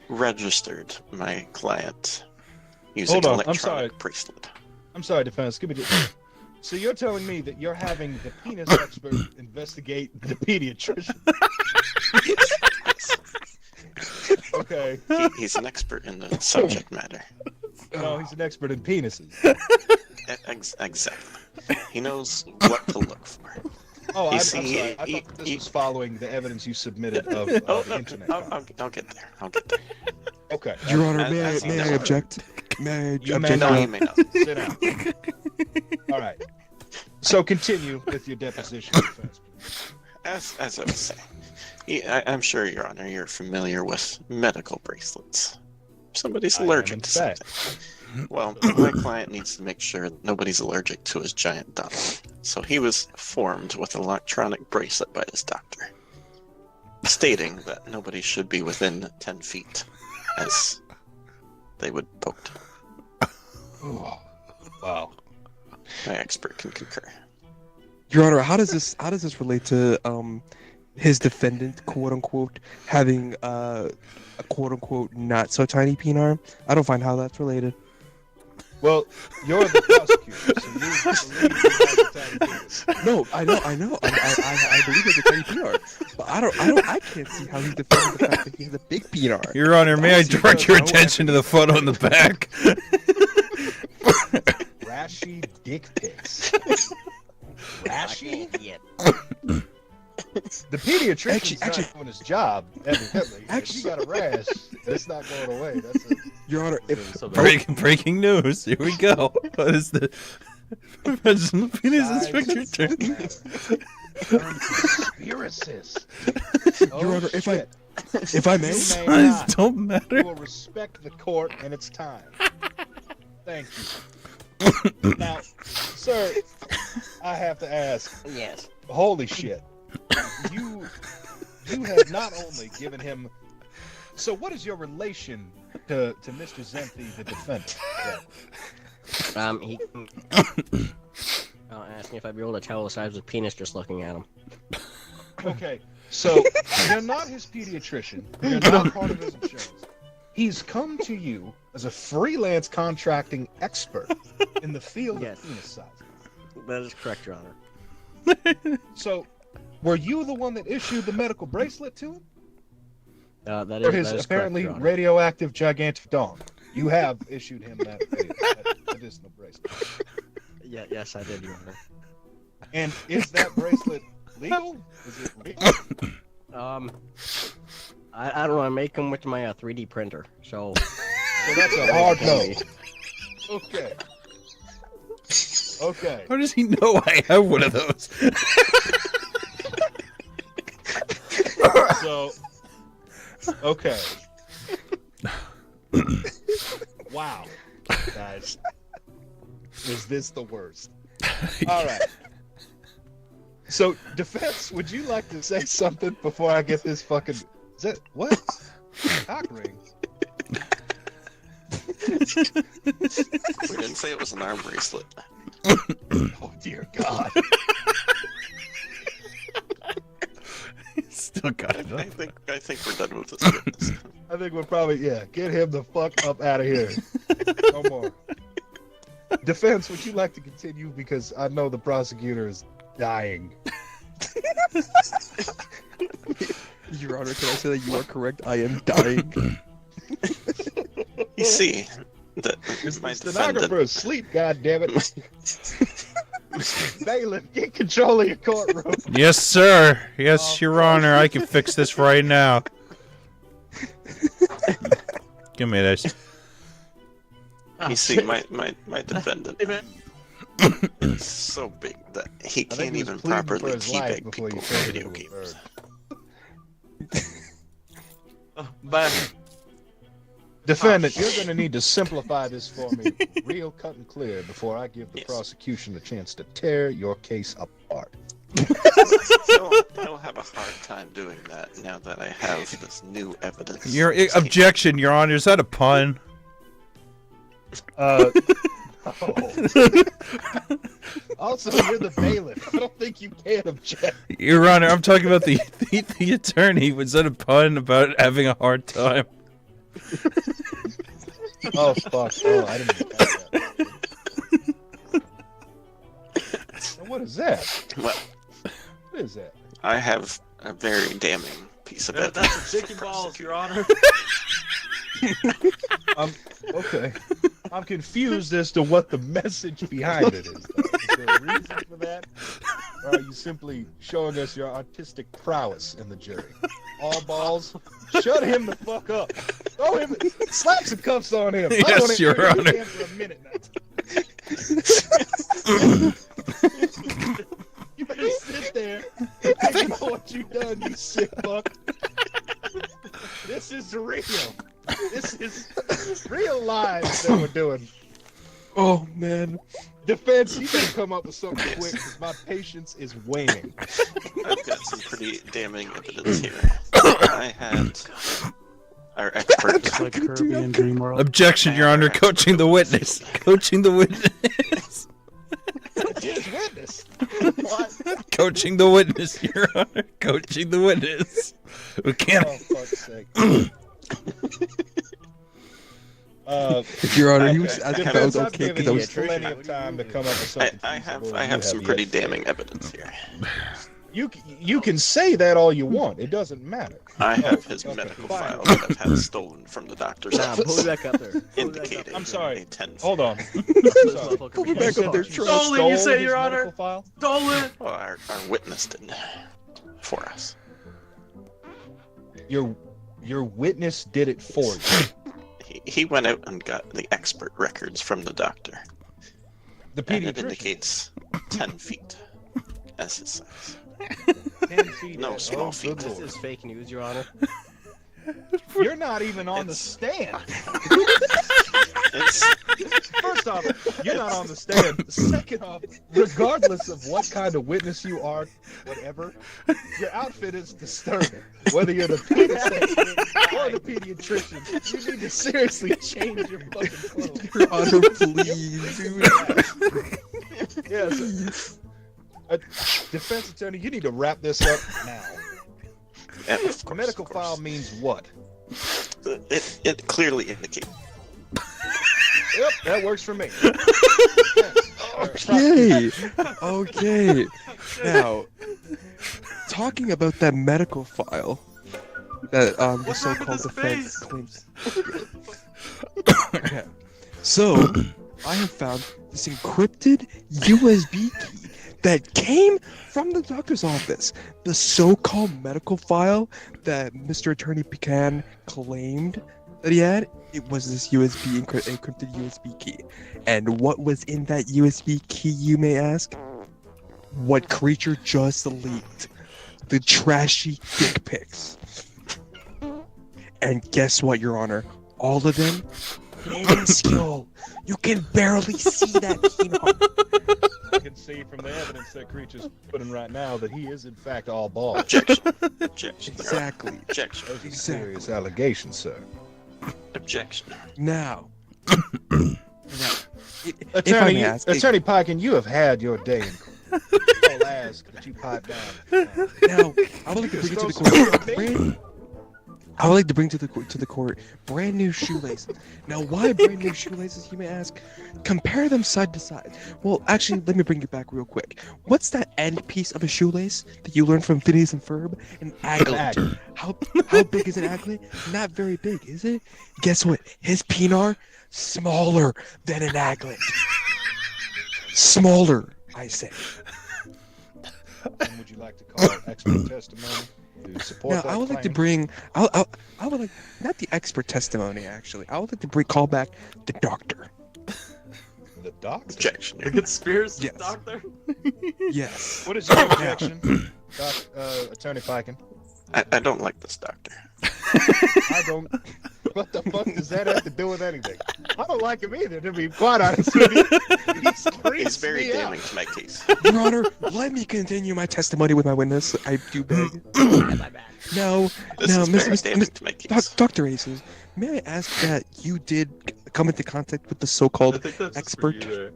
registered my client using Hold on, I'm electronic sorry. bracelet? I'm sorry, defense. Give me just. So you're telling me that you're having the penis expert investigate the pediatrician? Okay. He's an expert in the subject matter. No, he's an expert in penises. Exactly. He knows what to look for. Oh, You I'm see, sorry. I thought this was following the evidence you submitted of the internet. I'll get there. I'll get there. Okay. Your Honor, As may you I know. object? May I You may object? No, not. you may not. Sit down. All right. So continue with your deposition, defense. As I was saying, I'm sure, Your Honor, you're familiar with medical bracelets. If somebody's I am, allergic in to fact. something. Well, my client needs to make sure nobody's allergic to his giant dong. So he was formed with an electronic bracelet by his doctor, stating that nobody should be within 10 feet, as they would poke. Oh, wow. My expert can concur. Your Honor, how does this relate to his defendant, quote unquote, having a quote unquote not so tiny penis? I don't find how that's related. Well, you're the prosecutor, so you believe he has a tiny penis. No, I know. I believe it's a tiny PR, but I can't see how he's defending the fact that he has a big PR. Your Honor, may I direct your attention to the photo in the back? Rashy dick pics. Rashy? The pediatrician's Actually- not doing his job, evidently. If you got a rash, it's not going away. That's a... Your Honor, if So bad. Breaking news. Here we go. What is the professional penis inspector turn? Conspiracist. Your Honor, if I may, You may Size not. don't You matter. will respect the court and its time. Thank you. Now, sir, I have to ask. Yes. Holy shit! You have not only given him. So, what is your relation to Mr. Zenthi, the defendant? He asked me if I'd be able to tell the size of his penis just looking at him. Okay, so you're not his pediatrician. You're not part of his insurance. He's come to you as a freelance contracting expert in the field Yes. of penis size. That is correct, Your Honor. So, were you the one that issued the medical bracelet to him? That Or is, his that is apparently correct, Your Honor. radioactive gigantic dong? You have issued him that medicinal bracelet. Yeah, yes, I did, Your Honor. And is that bracelet legal? Is it legal? I don't know. I make them with my 3D printer, so. So that's a hard no. Okay. Okay. How does he know I have one of those? So. Okay. Wow. Guys. Is this the worst? All right. So, defense, would you like to say something before I get this fucking... Is that... What? Cock ring? We didn't say it was an arm bracelet. Oh, dear God. Still got it. I think we're done with this witness. I think we're probably... Yeah, get him the fuck up out of here. No more. Defense, would you like to continue? Because I know the prosecutor is dying. Your Honor, can I say that you are correct? I am dying. You see that my The stenographer defendant, is asleep, goddammit. Bailiff, get control of your courtroom. Yes, sir. Yes, Your Honor. I can fix this right now. Give me this. you see my defendant is so big that he I think can't he was even pleading for properly his keep life egg before people you for turned video into a games. Back. Defendant, you're going to need to simplify this for me real cut and clear before I give the Yes. prosecution a chance to tear your case apart. He'll have a hard time doing that now that I have this new evidence. Your objection, Your Honor. Is that a pun? No. Also, you're the bailiff. I don't think you can object. Your Honor, I'm talking about the attorney. Was that a pun about having a hard time? Oh, fuck. Oh, I didn't even catch that. And what is that? Well, What is that? I have a very damning piece of evidence. That's a chicken balls, Your Honor. Okay. I'm confused as to what the message behind it is. Though. Is there a reason for that? Or are you simply showing us your artistic prowess in the jury? All balls? Shut him the fuck up. Throw him, slap some cuffs on him. I Yes, wanna Your hear his Honor. hand for a minute now. You better sit there and you know what you done, you sick fuck. This is real. This is real lives that we're doing. Oh man. Defense, you can come up with something quick because my patience is waning. I've got some pretty damning evidence here. I had our expert. Like Kirby and Dream World. Objection, Your Honor. Coaching the witness. Coaching the witness. Just witness. What? Coaching the witness, Your Honor. Coaching the witness. We can't. Oh, fuck's sake. Your Honor, he Okay. was asking if I Defense, was I've okay given because I you was plenty of time to come up with something. I feasible, have and you some yet pretty to. damning evidence here. You can say that all you want. It doesn't matter. I have his Okay, medical fine. file that I've had stolen from the doctor's Nah, pull me office, back up there. Pull me back up. indicating I'm sorry. a 10. Hold on. This Sorry. motherfucker Pull me be back dead up there, far. Troy. Stolen, you say, his Your Honor? medical file? Stolen. Well, our witness did for us. Your witness did it for you. He went out and got the expert records from the doctor, The and it pediatrician. indicates 10 feet as his size. 10 feet. No Oh, small good feet. This Lord. is fake news, Your Honor. You're not even on the stand. It's First off, you're not on the stand. Second off, regardless of what kind of witness you are, whatever, your outfit is disturbing. Whether you're the pediatrician or the pediatrician, you need to seriously change your fucking clothes. Your Honor, please, dude. Yes. Defense attorney, you need to wrap this up now. and of The course, medical of course. file means what? It clearly indicates. Yep, that works for me. Okay. Okay. Now, talking about that medical file that the What's wrong with so-called his defense face? claims. Okay. So, I have found this encrypted USB key that came from the doctor's office. The so-called medical file that Mr. Attorney Pecan claimed that he had, it was this encrypted USB key. And what was in that USB key, you may ask? What creature just leaked? The trashy dick pics. And guess what, Your Honor? All of them minuscule. You can barely see that peanut. I can see from the evidence that Creature's putting right now that he is in fact all bald. Objection. Objection. Exactly. Objection. Those are serious allegations, sir. Objection. Now, if I Attorney, may ask, Attorney Piken, you have had your day in court. I'll ask that you pipe down. now I would like to bring it to the court. I would like to bring to the court brand new shoelaces. Now, why brand new shoelaces? You may ask. Compare them side to side. Well, actually, let me bring you back real quick. What's that end piece of a shoelace that you learned from Phineas and Ferb? An aglet. How big is an aglet? Not very big, is it? Guess what? His penar smaller than an aglet. Smaller, I say. And would you like to call expert testimony to support Now, that I would like to claim? bring. I would like not the expert testimony. Actually, I would like to call back the doctor. The doctor. Objection. The conspiracy Yes. doctor. Yes. What is your objection, Attorney Piken? I don't like this doctor. I don't. What the fuck does that have to do with anything? I don't like him either, to be quite honest with you. He's very me out. damning to my case. Your Honor, let me continue my testimony with my witness. I do beg. My bad. No, This no, is very Mr. damning to my case. Dr. Aces, may I ask that you did come into contact with the I so-called think that's expert? For you there.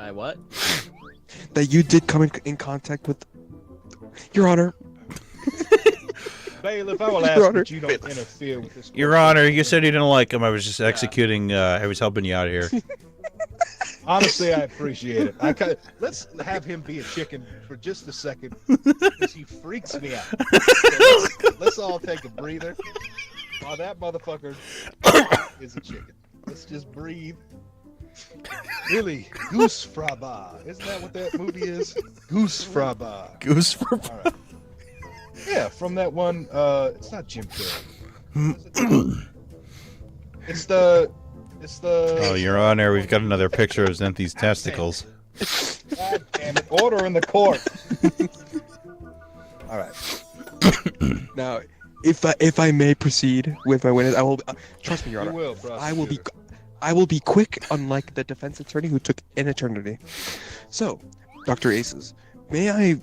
I what? That you did come in contact with? Your Honor, Bailiff, I will Your ask Honor. that you don't interfere with this. Your Honor, you said you didn't like him. I was just executing. I was helping you out here. Honestly, I appreciate it. Let's have him be a chicken for just a second, because he freaks me out. So let's all take a breather. While that motherfucker is a chicken. Let's just breathe. Really, Goose Fraba. Isn't that what that movie is? Goose Fraba. Goose for. All right. Yeah, from that one. It's not Jim Carrey. It's the. Oh, Your Honor, we've got another picture of Zenthi's testicles. God damn it! Order in the court. All right. now, if I may proceed with my witness, I will. Trust me, Your You Honor. will, prosecutor. I will be quick, unlike the defense attorney who took an eternity. So, Dr. Aces, may I,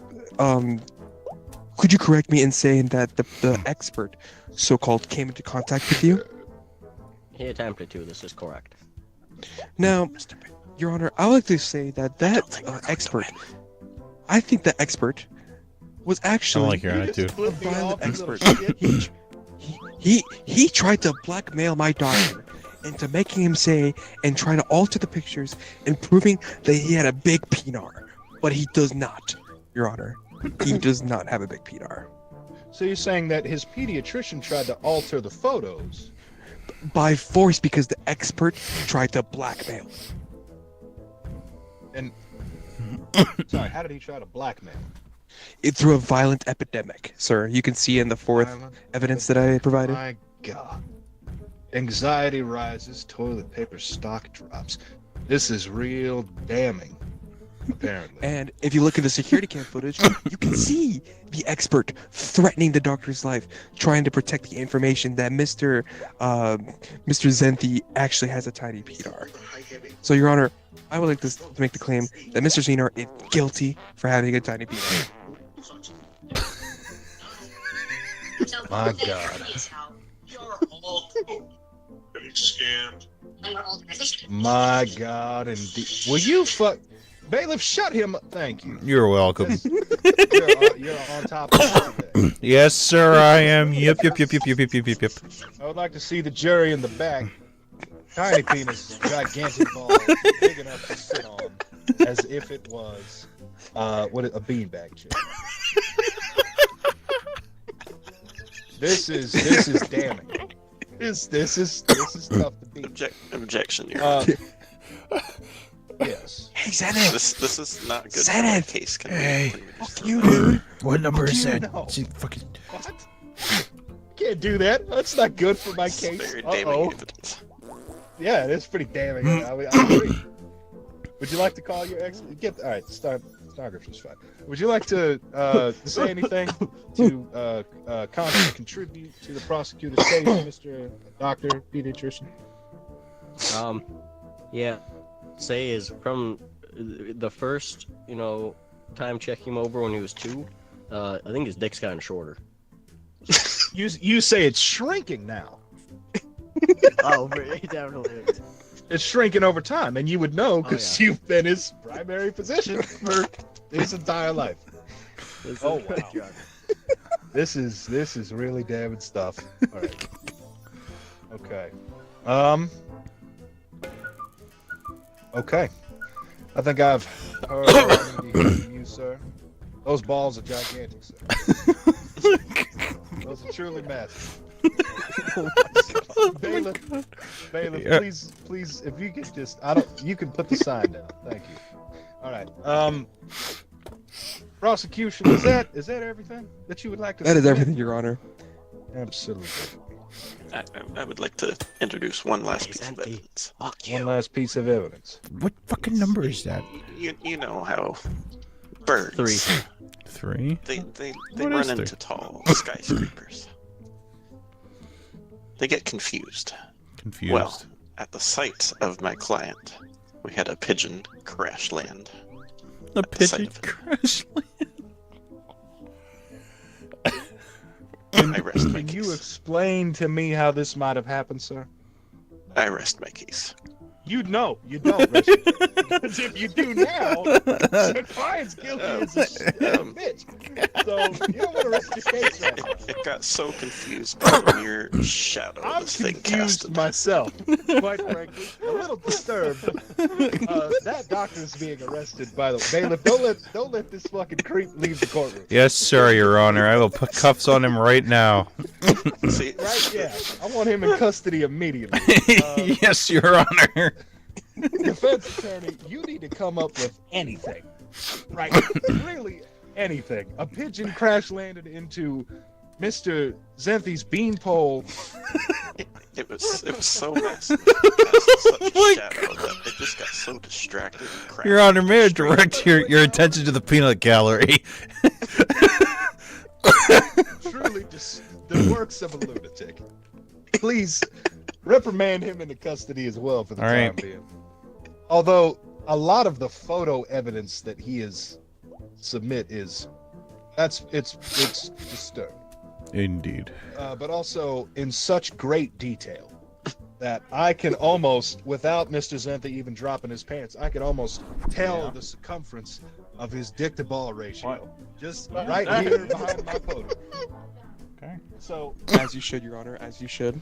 could you correct me in saying that the expert, so-called, came into contact with you? He attempted to. This is correct. Now, Your Honor, I would like to say that expert, I think the expert was I don't actually like your attitude. Flip a me violent off, you little expert. shit. He tried to blackmail my doctor into making him say and trying to alter the pictures and proving that he had a big penar. But he does not, Your Honor. He does not have a big penar. So you're saying that his pediatrician tried to alter the photos? By force, because the expert tried to blackmail him. And sorry, how did he try to blackmail? It through a violent epidemic, sir. You can see in the fourth Violent evidence that I provided. My God. Anxiety rises, toilet paper stock drops. This is real damning, apparently. And if you look at the security cam footage, you can see the expert threatening the doctor's life, trying to protect the information that Mr. Zenthi actually has a tiny pedar. So, Your Honor, I would like to make the claim that Mr. Zenar is guilty for having a tiny pedar. My God. My God, indeed. Will you Bailiff, shut him up. Thank you. You're welcome. You're on top of it today. Yes, sir, I am. Yep. I would like to see the jury in the back. Tiny penis, gigantic ball, big enough to sit on, as if it was a beanbag chair. This is damning. This is tough to beat. Objection, Your Honor. Yes. Hey, Zenith! This is not good for my Zenith! case. Hey. Fuck you, dude! What number is you that? know? Fucking. What? Can't do that. That's not good for my It's case. very damning evidence. Yeah, it's pretty damning. I agree. Would you like to call your ex? All right, stenographer's fine. Would you like to say anything to contribute to the prosecutor's case, Mr. Doctor Pediatrician? Yeah. Say is from the first, time checking him over when he was 2. I think his dick's gotten shorter. You say it's shrinking now. Oh, he definitely is. It's shrinking over time, and you would know because you've been his primary physician for his entire life. Oh wow. This is really damning stuff. All right. Okay. Okay. I think I've heard from you, sir. Those balls are gigantic, sir. Those are truly massive. Bailiff, Yeah. please, if you could just, you can put the sign down. Thank you. All right. Prosecution, is that everything that you would like to say? That is everything, Your Honor. Absolutely. I would like to introduce one last piece of evidence. Fuck One last piece of evidence. What fucking number is that? You know how birds 3. 3? they What run is there? into tall skyscrapers. They get confused. Confused. Well, at the site of my client, we had a pigeon crash land. a the site pigeon of it. crash. I rest my Can you case. explain to me how this might have happened, sir? I rest my case. You don't, Richard. Because if you do now, the client's guilty as a bitch. So you don't want to rest your case right now. It got so confused by the mere shadow I'm this thing confused casted. myself, quite frankly. A little disturbed. That doctor's being arrested, by the way. Bailiff, don't let this fucking creep leave the courtroom. Yes, sir, Your Honor. I will put cuffs on him right now. See, Right? Yeah. I want him in custody immediately. Yes, Your Honor. Defense attorney, you need to come up with anything. Right? Really anything. A pigeon crash landed into Mr. Zenthi's beanpole. it was so massive. It cast such a shadow that it just got so distracted and crashed. Your Honor, may I direct your attention to the peanut gallery? Truly just the works of a lunatic. Please reprimand him into custody as well for the All time right. being. Although a lot of the photo evidence that he is it's disturbing. Indeed. But also in such great detail that I can almost, without Mr. Zenthi even dropping his pants, I can almost tell the circumference of his dick to ball ratio. Just right here behind my podium. Okay. So As you should, Your Honor, as you should.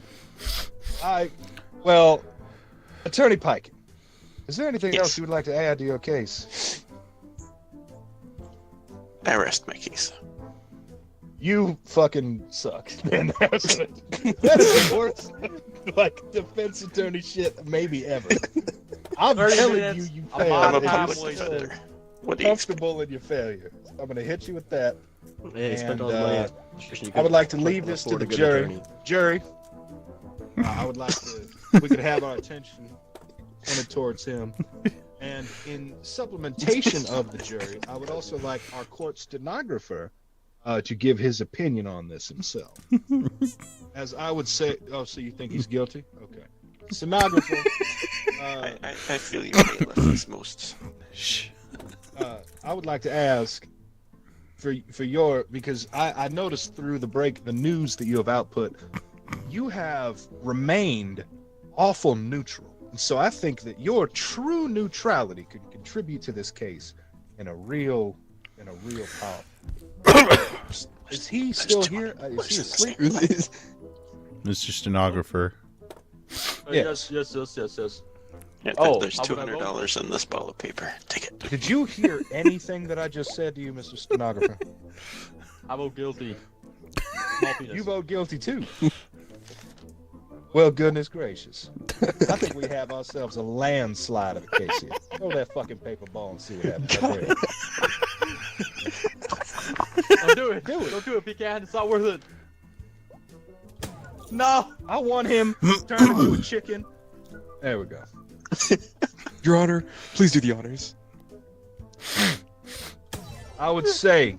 well, Attorney Pike, is there anything Yes. else you would like to add to your case? I rest my case. You fucking suck. Man, that is the worst, like, defense attorney shit maybe ever. I'm 30 telling minutes, you I'm failed. on I'm a and half you're public way still defender. What do you expect? comfortable in your failure. I'm gonna hit you with that. Hey, spend And, all the money. I would like to leave this to the jury. Jury, I would like to. We could have our attention pointed towards him. And in supplementation of the jury, I would also like our court stenographer to give his opinion on this himself. As I would say, oh, so you think he's guilty? Okay. Stenographer, I feel your bailiff is most. Shh. I would like to ask for your, because I noticed through the news that you have output, you have remained awful neutral. And so I think that your true neutrality could contribute to this case in a real powerful. Is he still here? Is he asleep? Mr. Stenographer. Yeah. Yes. Yeah, Oh, there's how would I $200 in this ball of paper. Take it. Did you hear anything that I just said to you, Mr. Stenographer? I vote guilty. You vote guilty too. Well, goodness gracious. I think we have ourselves a landslide of a case here. Throw that fucking paper ball and see what happens. I dare you. Don't do it. Don't do it, Pecan. It's not worth it. No. I want him turned into a chicken. There we go. Your Honor, please do the honors. I would say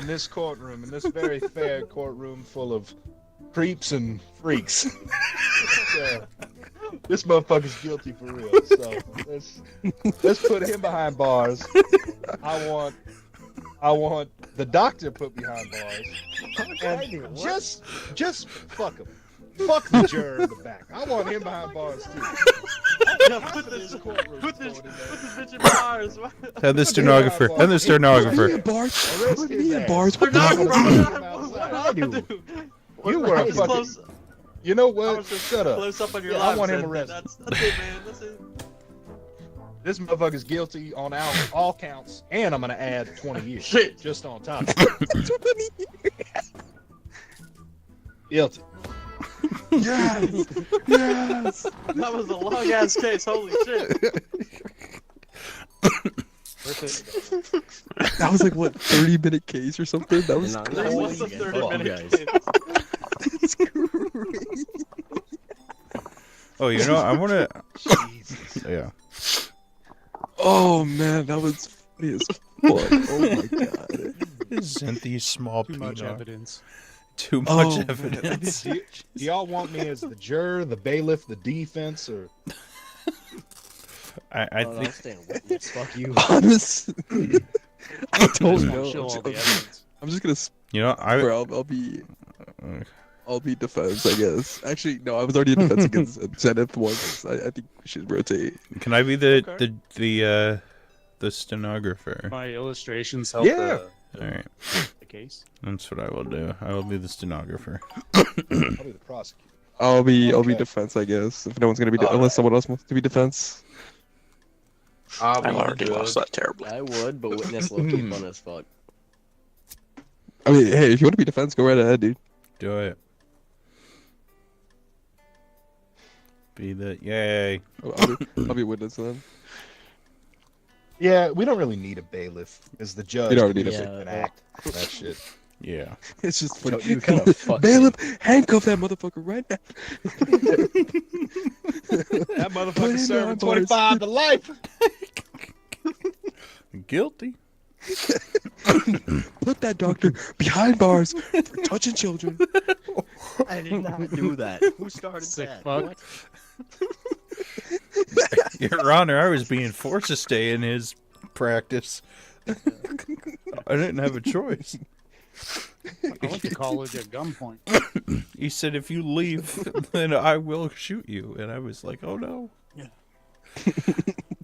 in this courtroom, in this very fair courtroom full of creeps and freaks, this motherfucker's guilty for real. So let's put him behind bars. I want the doctor put behind bars. And just fuck him. Fuck the juror in the back. I want him behind bars too. No, put this bitch in bars. And the stenographer. And the stenographer. Bars. Arrest Put his me in ass. bars. They're Put me not in bro. bars. You were a He's fucking. close. You know I what? was just Shut up. Close up on your Yeah, life. I want him son. arrested. That's it, man. That's it. This motherfucker's guilty on all counts, and I'm gonna add 20 years Shit. just on top. Guilty. Yes. Yes. That was a long ass case. Holy shit. That was like what 30-minute case or something. That was Not- That not was a you guys. 30-minute Guys. case. that's crazy. Oh, you know, I want to. Yeah. Oh man, that was funny as fuck. Oh my god. Isn't these small Too much peanut- evidence. Too much Oh, man. evidence. Do y'all want me as the juror, the bailiff, the defense, or I Oh, no, think. I'm staying witness. Fuck you. Honestly, I don't Just know. won't show all the evidence. I'm just gonna. You know, Bro, I'll be defense, I guess. Actually, no, I was already in defense against Zenith once. I think we should rotate. Can I be the Okay. the stenographer? My illustrations help Yeah. All right, the case. that's what I will do. I will be the stenographer. I'll be the prosecutor? I'll be Okay. defense, I guess. If no one's gonna be unless someone else wants to be defense. I've already lost that terribly. I would, but witness looked fun as fuck. I mean, hey, if you want to be defense, go right ahead, dude. Do it. Be the yay. I'll be witness then. Yeah, we don't really need a bailiff as the judge. You don't to need do a- an act. That shit. Yeah. It's just You funny. know, you kinda fucked Bailiff, handcuff that motherfucker right now. That Put motherfucker him serving behind bars. 25 to life. Guilty. Put that doctor behind bars for touching children. I did not do that. Who started Sick that? fuck. What? Your Honor, I was being forced to stay in his practice. I didn't have a choice. I went to college at gunpoint. He said, if you leave, then I will shoot you. And I was like, oh no.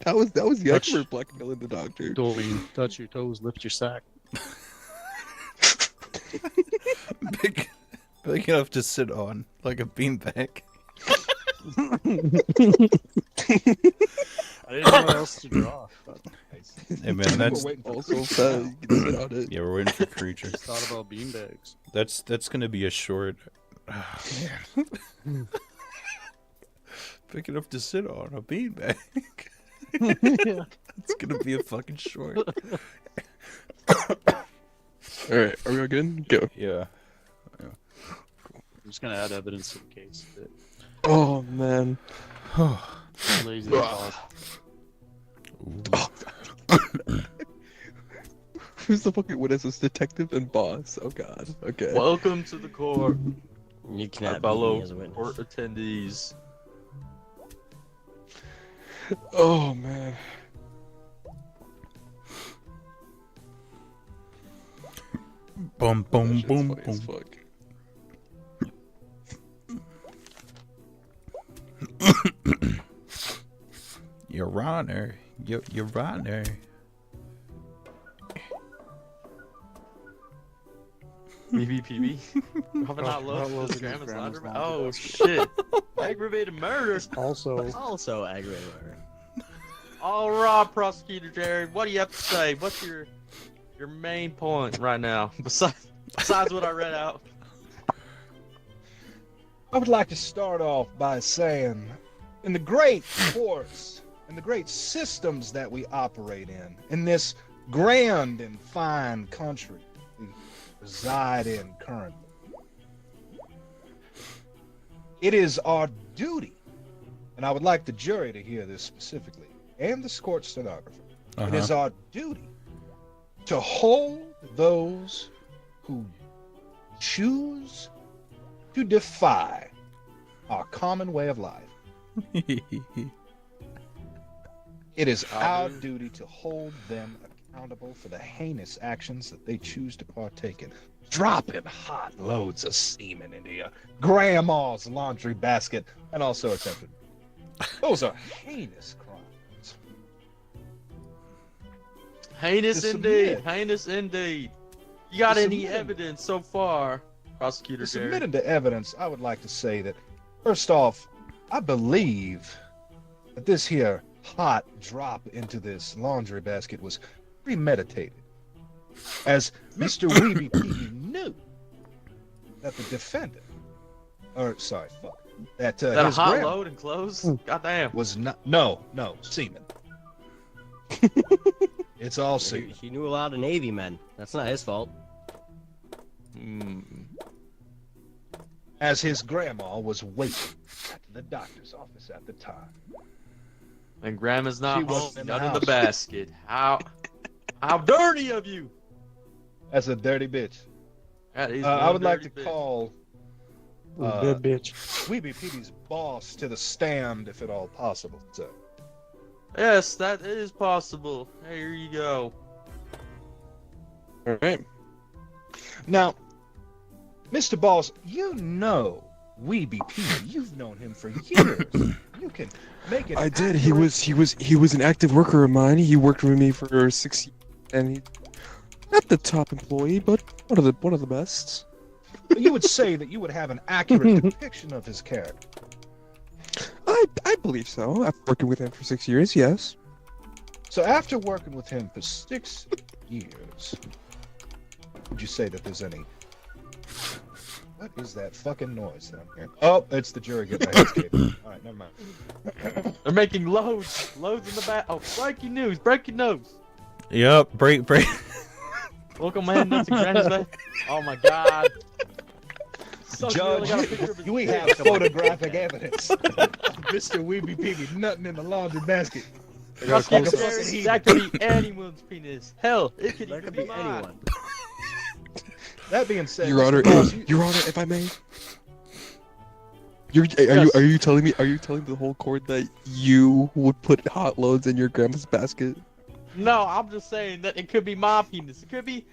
That was the Touch- expert blackmailing the doctor. Doreen, touch your toes, lift your sack. Big enough to sit on, like a beanbag. I didn't know what else to draw. But Hey man, that's We're waiting for Also, you can sit on it. yeah, we're waiting for creatures. just thought about beanbags. That's gonna be a short. Oh, man. Big enough to sit on a beanbag. It's gonna be a fucking short. Alright, are we all good? Go. Yeah. I'm just gonna add evidence to the case. Oh, man. Lazy dog. Who's the fucking witness? It's detective and boss. Oh, God. Okay. Welcome to the court, You our cannot beat fellow me as a witness. court attendees. Oh, man. Boom, boom, That shit's boom, funny as boom. fuck. Your Honor, Your Honor. BBPB. Probably not low to grandma's laundry. Oh shit! Aggravated murder. Also, Aggravated murder. All right, prosecutor Jared. What do you have to say? What's your main point right now? Besides what I read out. I would like to start off by saying, in the great courts and the great systems that we operate in this grand and fine country we reside in currently, it is our duty, and I would like the jury to hear this specifically, and this court stenographer, it is our duty to hold those who choose to defy our common way of life. It is our duty to hold them accountable for the heinous actions that they choose to partake in. Dropping hot loads of semen into your grandma's laundry basket and also attempted. Those are heinous crimes. Heinous To indeed. submit. Heinous indeed. You got To any submit. evidence so far, prosecutor To Jared? submit into evidence, I would like to say that, first off, I believe that this here hot drop into this laundry basket was premeditated, as Mr. Weeby Peeby knew that the defendant, that Is that a his hot grandma load and clothes? Goddamn. was not, no, semen. It's all He, semen. he knew a lot of Navy men. That's not his fault. Hmm. As his grandma was waiting at the doctor's office at the time. And grandma's not She home. wasn't in the Not in the house. basket. How dirty of you! That's a dirty bitch. That is I one would like to dirty bitch. call dead bitch. Weeby Peeby's boss to the stand, if at all possible, sir. Yes, that is possible. Here you go. Alright. Now, Mr. Boss, you know Weeby Peeby. You've known him for years. You can make it. I did. He was an active worker of mine. He worked with me for 6 years, and he not the top employee, but one of the best. You would say that you would have an accurate depiction of his character. I believe so. After working with him for 6 years, yes. So after working with him for 6 years, would you say that there's any? What is that fucking noise that I'm hearing? Oh, it's the jury getting their heads caved. All right, never mind. They're making loads in the back. Oh, breaking news! Breaking news! Yep, break. Look, I'm heading up to Granny's back. Oh my God! Sucks, we only got a picture of Judge, his we dick. have photographic evidence. Mr. Weeby Peeby nutting in the laundry basket. Prosecutor Fucking Jared, heat. that could be anyone's penis. Hell, it could There even could be mine. anyone. That being said, Your Mr. Honor, Boss, you- Your Honor, if I may. Yes. Are you telling me? Are you telling the whole court that you would put hot loads in your grandma's basket? No, I'm just saying that it could be my penis. It could be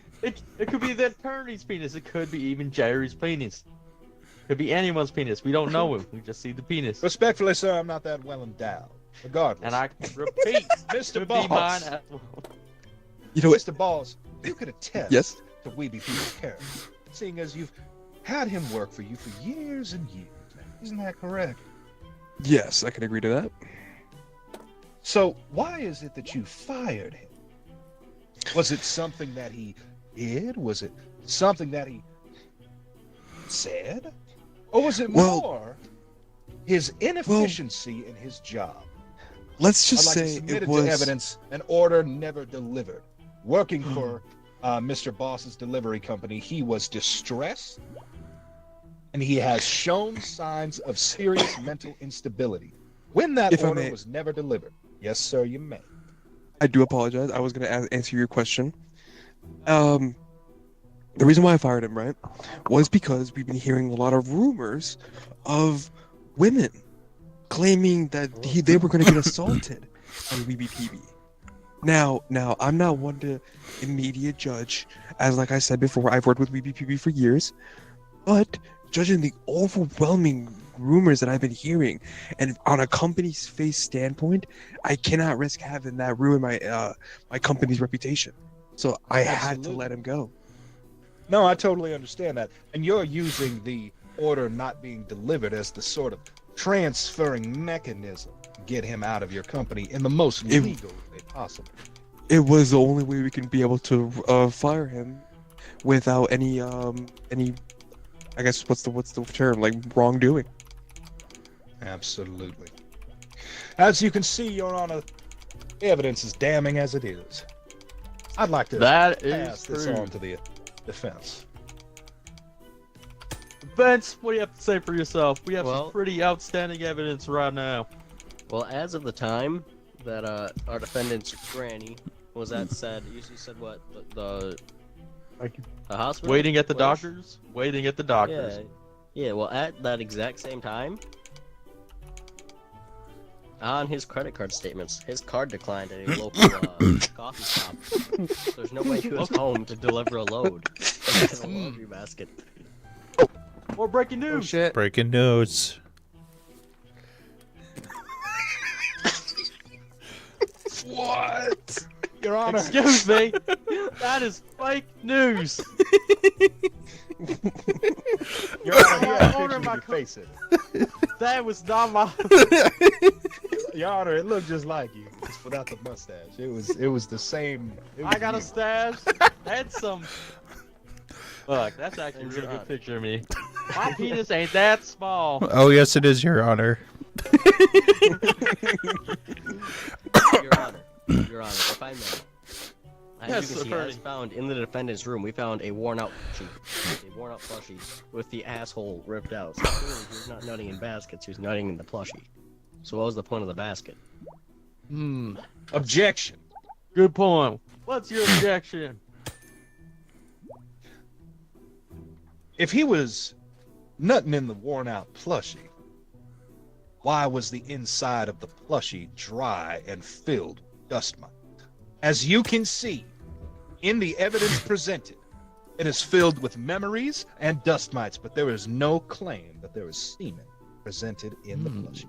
the attorney's penis. It could be even Jerry's penis. It could be anyone's penis. We don't know him. We just see the penis. respectfully, sir, I'm not that well endowed. Regardless, And I repeat, Mr. could be mine Boss, as well. You know what? Mr. Balls, you could attest Yes. to Weeby Peeby's character, seeing as you've had him work for you for years and years. Isn't that correct? Yes, I can agree to that. So why is it that you fired him? Was it something that he did? Was it something that he said? Or was it Well- more his inefficiency in his job? Let's I'd just like to say submit it it was. to evidence an order never delivered. Working for Mr. Boss's delivery company, he was distressed and he has shown signs of serious mental instability. When that If I order may- was never delivered. Yes, sir, you may. I do apologize. I was going to answer your question. The reason why I fired him, right, was because we've been hearing a lot of rumors of women claiming that they were going to get assaulted on WBPB. Now, I'm not one to immediate judge, as like I said before, I've worked with WBPB for years, but judging the overwhelming rumors that I've been hearing, and on a company's face standpoint, I cannot risk having that ruin my my company's reputation. So I had to Absolutely. let him go. No, I totally understand that. And you're using the order not being delivered as the sort of transferring mechanism to get him out of your company in the most If- legal way possible. It was the only way we can be able to fire him without any I guess what's the term, like wrongdoing. Absolutely. As you can see, Your Honor, the evidence is damning as it is. I'd like to That pass is this true. on to the defense. Vince, what do you have to say for yourself? We have Well- some pretty outstanding evidence right now. Well, as of the time that our defendant's granny was at said, you said what the hospital Waiting at the place? doctors? Waiting at the doctors. Yeah. Well, at that exact same time, on his credit card statements, his card declined at a local coffee shop. There's no way he was home to deliver a load in a laundry basket. More breaking Oh, news! shit. Breaking news. What? Your Honor. Excuse me! That is fake news! Your Honor, you have a Order picture my of your face in it. That was not my. Your Honor, it looked just like you, just without the mustache. It was the same. It was I got a you. stash. Had some. Look, that's actually a really good picture of me. My penis ain't that small. Oh, yes, it is, Your Honor. Your Honor, if I may. As Yes, you can see, attorney. as found in the defendant's room, we found a worn-out plushie with the asshole ripped out. So clearly he was not nutting in baskets; he was nutting in the plushie. So what was the point of the basket? Objection. Good point. What's your objection? If he was nutting in the worn out plushie, why was the inside of the plushie dry and filled with dust mite? As you can see in the evidence presented, it is filled with memories and dust mites, but there is no claim that there is semen presented in the plushie.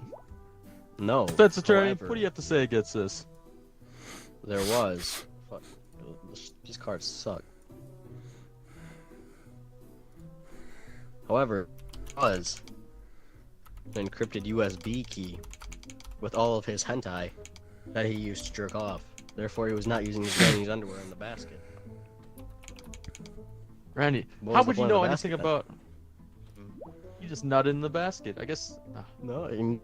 No. Defense attorney, However, what do you have to say against this? There was. Fuck. These cards suck. However, there was an encrypted USB key with all of his hentai that he used to jerk off. Therefore, he was not using his granny's underwear in the basket. Randy, What how was the would you point of know the anything basket, about? You just nutted in the basket. I guess. No, he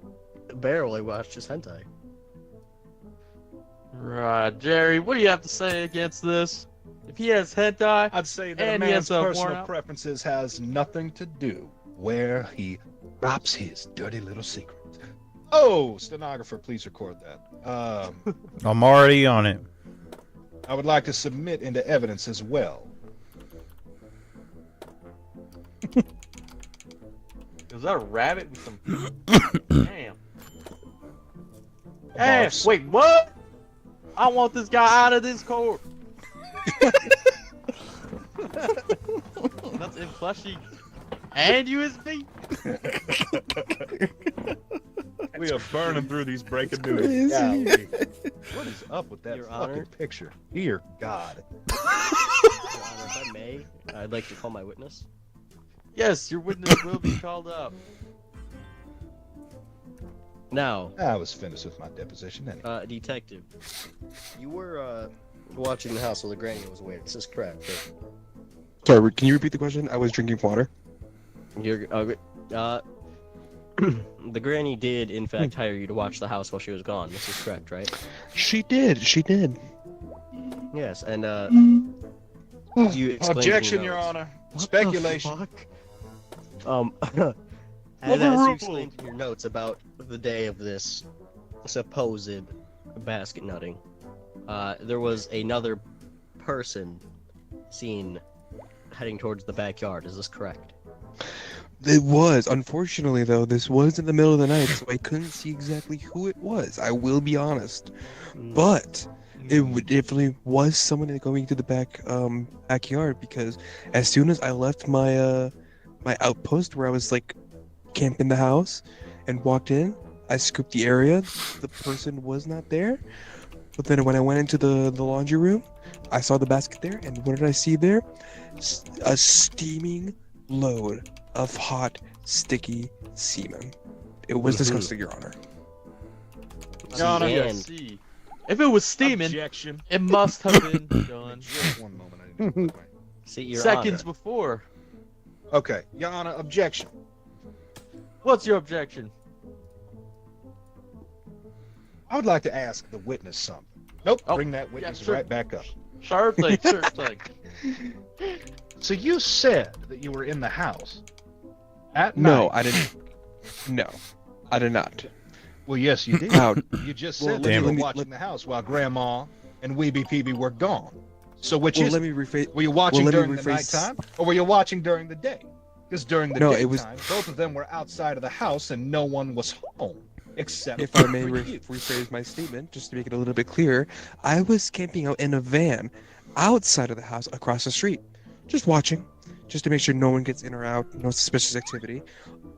barely watched his hentai. Right, Jerry. What do you have to say against this? If he has hentai, I'd say that a And he man's has a worn personal out- preferences has nothing to do where he drops his dirty little secret. Oh, stenographer, please record that. I'm already on it. I would like to submit into evidence as well. is that a rabbit with some? Damn. Hey, Boss. wait, what? I want this guy out of this court. That's in plushie and USB. We are burning through these breaking news. Golly. What is up with that Your fucking Honor? picture? Dear God. Your Honor, if I may, I'd like to call my witness. Yes, your witness will be called up. Now, I was finished with my deposition anyway. detective, you were watching the house while the granny was away. This is correct. Right? Sorry, can you repeat the question? I was drinking water. You're the granny did in fact hire you to watch the house while she was gone. This is correct, right? She did. She did. Yes, and you explained Objection, in your Your notes. Honor. What Speculation. the fuck? And as you explained in your notes about the day of this supposed basket nutting, there was another person seen heading towards the backyard. Is this correct? It was. Unfortunately, though, this was in the middle of the night, so I couldn't see exactly who it was. I will be honest, but definitely was someone going to the backyard, because as soon as I left my my outpost where I was like camping the house and walked in, I scooped the area. The person was not there. But then when I went into the laundry room, I saw the basket there, and what did I see there? A steaming load of hot, sticky semen. It was disgusting, Your Honor. Your Honor. And See, if it was steaming, Objection. it must have been done Just one moment. I need to look away. see, Your seconds Honor, before. Okay, Your Honor, objection. What's your objection? I would like to ask the witness something. Nope, Oh, bring that witness sure. right back up. Sure thing, sure thing. So you said that you were in the house at No, night. I didn't. No, I did not. Well, yes, you did. Now, You just Well, said let that you me- were let me- watching the house while Grandma and Weeby Peeby were gone. So which well, is let me rephrase. were you watching let me during the rephrase- nighttime or were you watching during the day? Because during the No, daytime, it was- both of them were outside of the house and no one was home except If I for may you. rephrase my statement, just to make it a little bit clearer, I was camping out in a van outside of the house across the street, just watching, just to make sure no one gets in or out, no suspicious activity.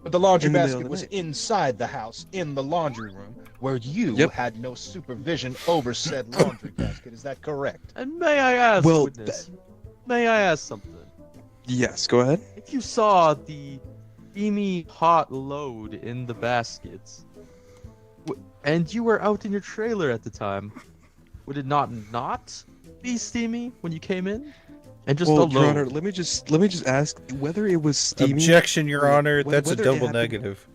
But the laundry in the middle basket of the was night. inside the house, in the laundry room, where you Yep. had no supervision over said laundry basket. Is that correct? And may I ask, Well, witness? May I ask something? Yes, go ahead. If you saw the steamy hot load in the baskets, and you were out in your trailer at the time, would it not be steamy when you came in? And just Well, a Your load? Honor, let me just ask whether it was steamy. Objection, Your Honor. Wh- That's a whether it double happened- negative.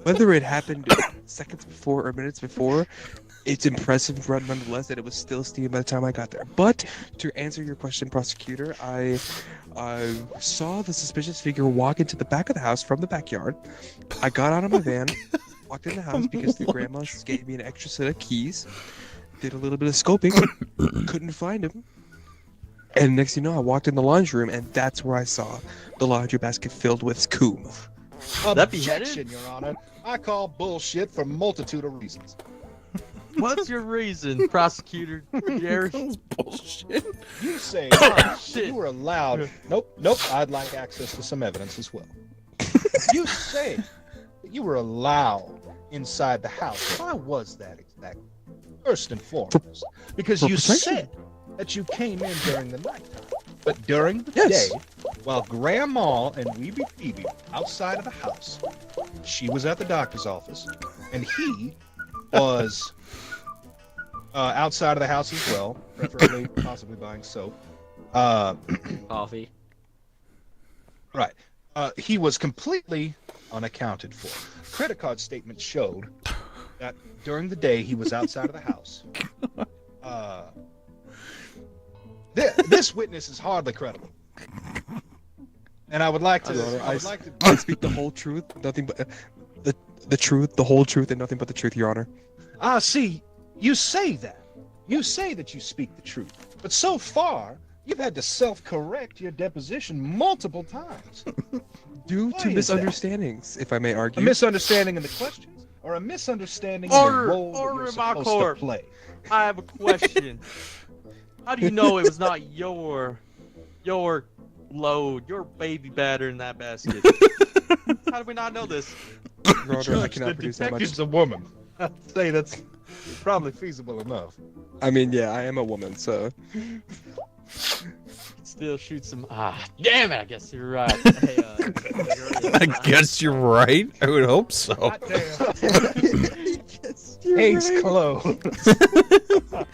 whether it happened seconds before or minutes before, it's impressive nonetheless that it was still steamy by the time I got there. But to answer your question, prosecutor, I saw the suspicious figure walk into the back of the house from the backyard. I got out of my van, walked in the house because the grandma gave me an extra set of keys. Did a little bit of scoping, couldn't find him. And next thing you know, I walked in the laundry room, and that's where I saw the laundry basket filled with coom. That beheaded? Objection, Your Honor. I call bullshit for a multitude of reasons. What's your reason, prosecutor Jerry? Bullshit. You say Shit. you were allowed. Nope. I'd like access to some evidence as well. You say that you were allowed inside the house. Why was that exactly? First and foremost, because for you protection. said that you came in during the nighttime, but during the Yes. day, while Grandma and Weeby Phoebe were outside of the house, she was at the doctor's office, and he was outside of the house as well, preferably possibly buying soap. coffee. Right. He was completely unaccounted for. Credit card statement showed that during the day he was outside of the house. This witness is hardly credible. And I would like to. Your Honor, I would like to. I speak the whole truth, nothing but the truth, the whole truth, and nothing but the truth, Your Honor. See, you say that. You say that you speak the truth. But so far, you've had to self-correct your deposition multiple times. Due Why to is misunderstandings, if I may A argue. misunderstanding in the questions, or a misunderstanding in Order, the role that order you're in my supposed court. to play. I have a question. How do you know it was not your load, your baby batter in that basket? How do we not know this? Your Honor, I cannot the produce that much. detective's a woman. I'd say that's probably feasible enough. I mean, yeah, I am a woman, so. still shoot some. Ah, damn it! I guess you're right. Hey, I guess you're right. I would hope so. Case closed.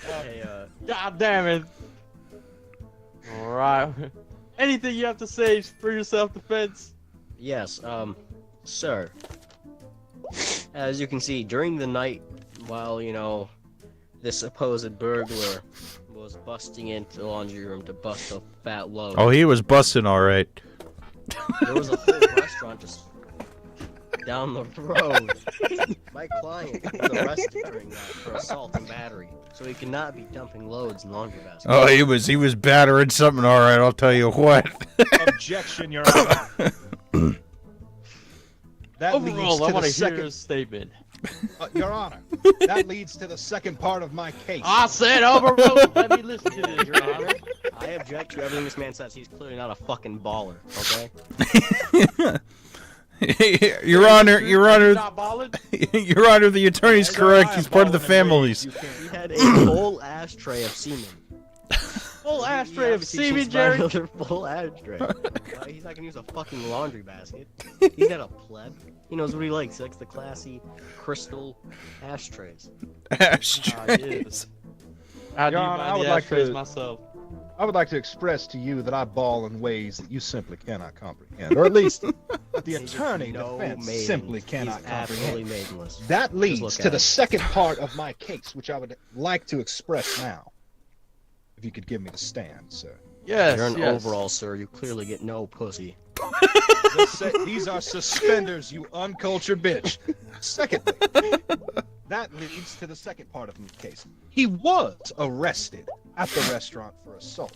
hey, God damn it! All right. Anything you have to say for your self-defense? yes, sir. As you can see, during the night, while, you know, this supposed burglar was busting into the laundry room to bust a fat load, Oh, he was busting all right. there was a whole restaurant just down the road. My client was arrested during that for assault and battery, so he cannot be dumping loads in laundry baskets. Oh, he was battering something all right. I'll tell you what. Objection, Your Honor. That leads Overall, I to want the to hear second. a statement. Your Honor, that leads to the second part of my case. I said overruled. Let me listen to this, Your Honor, I object to everything this man says. He's clearly not a fucking baller, okay? Your Honor, Not balling? Your Honor, the attorney's correct. He's part of the families. He had a whole ashtray of semen. Full He ashtray of obviously semen, cheats by Jerry. another full ashtray. He's not gonna use a fucking laundry basket. He's not a pleb. He knows what he likes. He likes the classy crystal ashtrays. Ashtrays. I do Your Honor, mind I would the like ashtrays to- myself. I would like to express to you that I ball in ways that you simply cannot comprehend, or at least that the He's attorney no defense maiden. simply cannot He's absolutely comprehend. maidenless. That look leads to at the him. second part of my case, which I would like to express now. If you could give me the stand, sir. Yes, You're an yes. overall, sir. You clearly get no pussy. These are suspenders, you uncultured bitch. Secondly, that leads to the second part of my case. He was arrested at the restaurant for assault,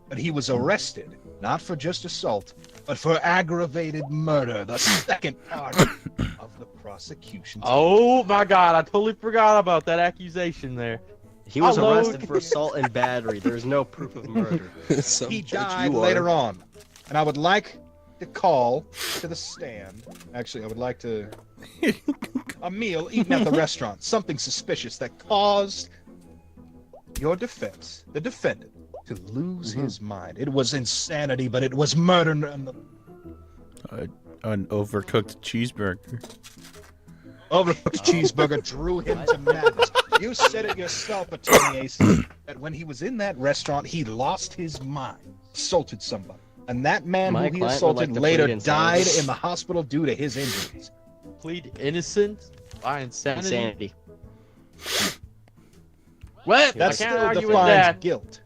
but he was arrested not for just assault, but for aggravated murder, the second part of the prosecution. Oh my God! I totally forgot about that accusation there. He was Hello. arrested for assault and battery. There's no proof of murder. Some He judge died you are. later on, and I would like to call to the stand. Actually, I would like to a meal eaten at the restaurant, something suspicious that caused your defense, the defendant, to lose his mind. It was insanity, but it was murder. An overcooked cheeseburger. Overcooked cheeseburger drew him to madness. You said it yourself, Attorney Ace, that when he was in that restaurant, he lost his mind, assaulted somebody. And that man My who he client would assaulted like to later plead insanity. died in the hospital due to his injuries. Plead innocent by insanity. Insanity. What? That I still can't argue with defines that. guilt,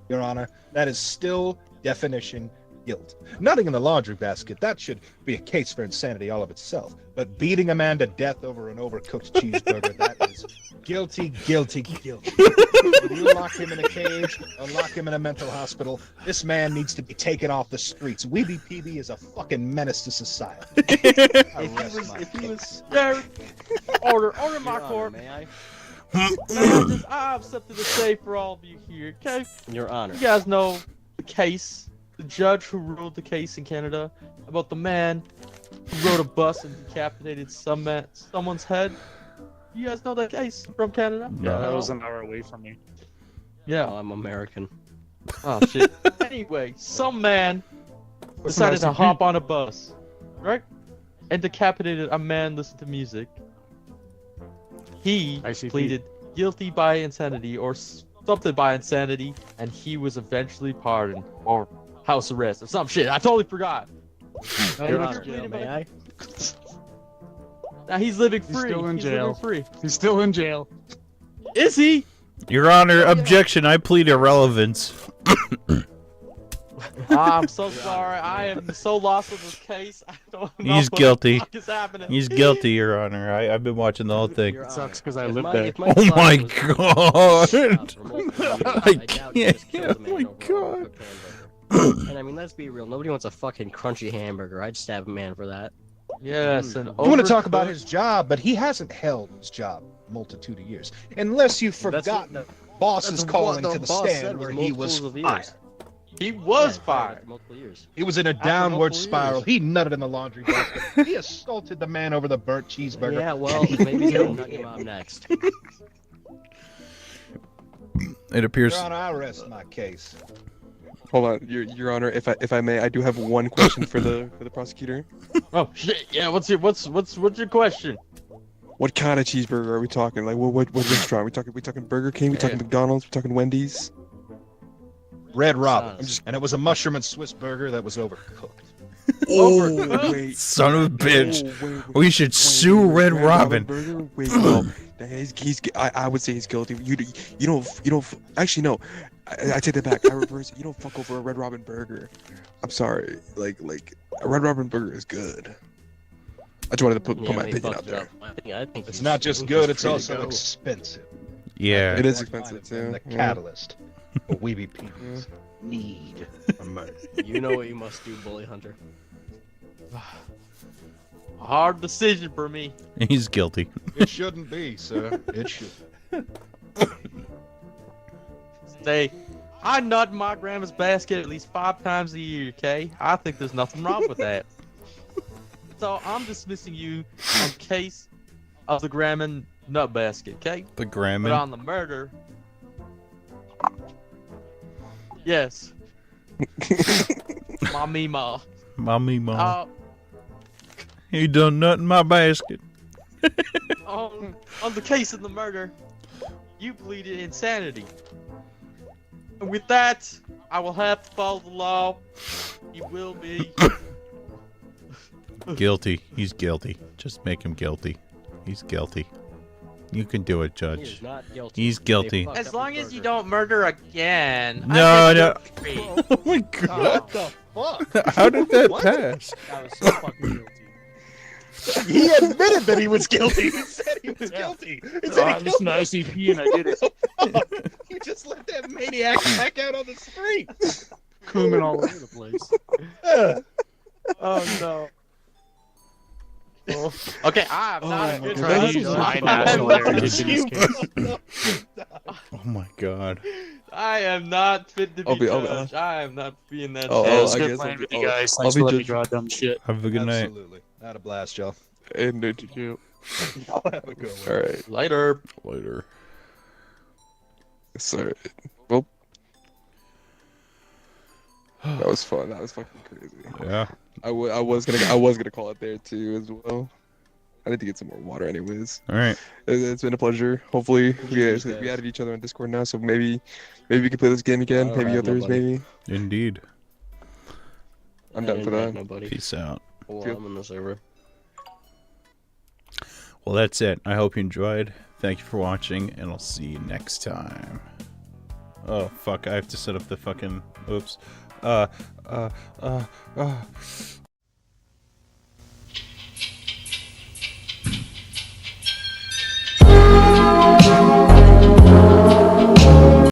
Your Honor. That is still definition guilt. Nothing in the laundry basket. That should be a case for insanity all of itself. But beating a man to death over an overcooked cheeseburger, that is guilty, guilty, guilty. Whether you lock him in a cage or lock him in a mental hospital, this man needs to be taken off the streets. Weeby PB is a fucking menace to society. If he was, Jerry, order my Your Honor, court. may I? I have something to say for all of you here, okay? Your Honor. You guys know the case, the judge who ruled the case in Canada about the man who rode a bus and decapitated someone's head. You guys know that case from Canada? No. That was an hour away from me. Yeah. Oh, I'm American. Oh shit. Anyway, some man decided to hop on a bus, right? And decapitated a man listening to music. He ICP. pleaded guilty by insanity or something by insanity, and he was eventually pardoned or house arrest or some shit. I totally forgot. Your You're Honor, pleading may I? Now he's living He's free. still in He's jail. living free. He's still in jail. Is he? Your Honor, objection. I plead irrelevance. I'm so sorry. I am so lost in this case. I don't know He's what guilty. the fuck is happening. He's guilty, Your Honor. I've been watching the whole thing. Your It sucks Honor, because I if live my- there. if Oh client my was God. for multiple years, I doubt he just killed a can't. man Oh my over a God. overcooked hamburger. And I mean, let's be real. Nobody wants a fucking crunchy hamburger. I'd stab a man for that. Yes, and You want to talk about overcooked- his job, but he hasn't held his job a multitude of years. Unless you've That's what forgotten boss's that's calling what to the the boss said stand was where he was multiples of years. fired. He was Yeah, fired. after multiple years. He was in a After downward multiple spiral. years. He nutted in the laundry basket. He assaulted the man over the burnt cheeseburger. Yeah, well, maybe he's gonna nut him out next. It appears. Your Honor, I rest my case. Hold on, Your Honor. If I may, I do have one question for the prosecutor. Oh shit! Yeah, what's your question? What kind of cheeseburger are we talking? Like, what restaurant? We talking Burger King? We talking McDonald's? We talking Wendy's? Red Robin. I'm just- And it was a mushroom and Swiss burger that was overcooked. Oh wait, Son of a bitch. wait, We should sue Red Robin. Burger? Wait, no. I would say he's guilty. You don't. Actually, no. I take that back. I reverse. You don't fuck over a Red Robin burger. I'm sorry. Like a Red Robin burger is good. I just wanted to put my he opinion fucked out it there. up. I think It's he's- not just he's good, it's free to also go. expensive. Yeah. It is That might have expensive, been too. The Yeah. catalyst for Weeby Peoples need a murder. You know what you must do, Bully Hunter. Hard decision for me. He's guilty. It shouldn't be, sir. It should. Say, I nut in my grandma's basket at least 5 times a year, okay? I think there's nothing wrong with that. So I'm dismissing you on case of the grandma nut basket, okay? The But Grandman. on the murder, yes. My Mima. Mommy, mom. Uh, He done nothing in my basket. on the case of the murder, you pleaded insanity. And with that, I will have to follow the law. You will be. Guilty. He's guilty. Just make him guilty. He's guilty. You can do it, He is Judge. not guilty. He's They guilty. fucked As up long his as you burger. don't murder again. No, no. Free. Oh my god. What the fuck? How did that What? pass? I was so fucking guilty. He admitted that he was guilty. He said he was guilty. He said I he listened killed to ICP and I did it. You just let that maniac back out on the street. Cooming all over the place. Oh no. Okay, I am not a good God. Trying to judge. use I my am national not- heritage in this case. Oh my god. I am not fit to I'll be be- I'll- judged. I am not being that Oh, Yeah, judge. it was I good guess playing I'll with be- you guys. I'll Thanks be for letting me judge- draw dumb shit. Have a good night. Absolutely. Not a blast, y'all. And did you? Y'all have a good one. All right. Later. Later. Sorry. Well, that was fun. That was fucking crazy. Yeah. I was gonna call it there too as well. I need to get some more water anyways. All right. It's been a pleasure. Hopefully Cheers, we guys. added each other on Discord now, so maybe we can play this game again. All Maybe right, others. nobody. Maybe Indeed. I'm down for that. Nobody. Peace out. Well, I'm in the server. Well, that's it. I hope you enjoyed. Thank you for watching, and I'll see you next time. Oh, fuck. I have to set up the fucking... Oops.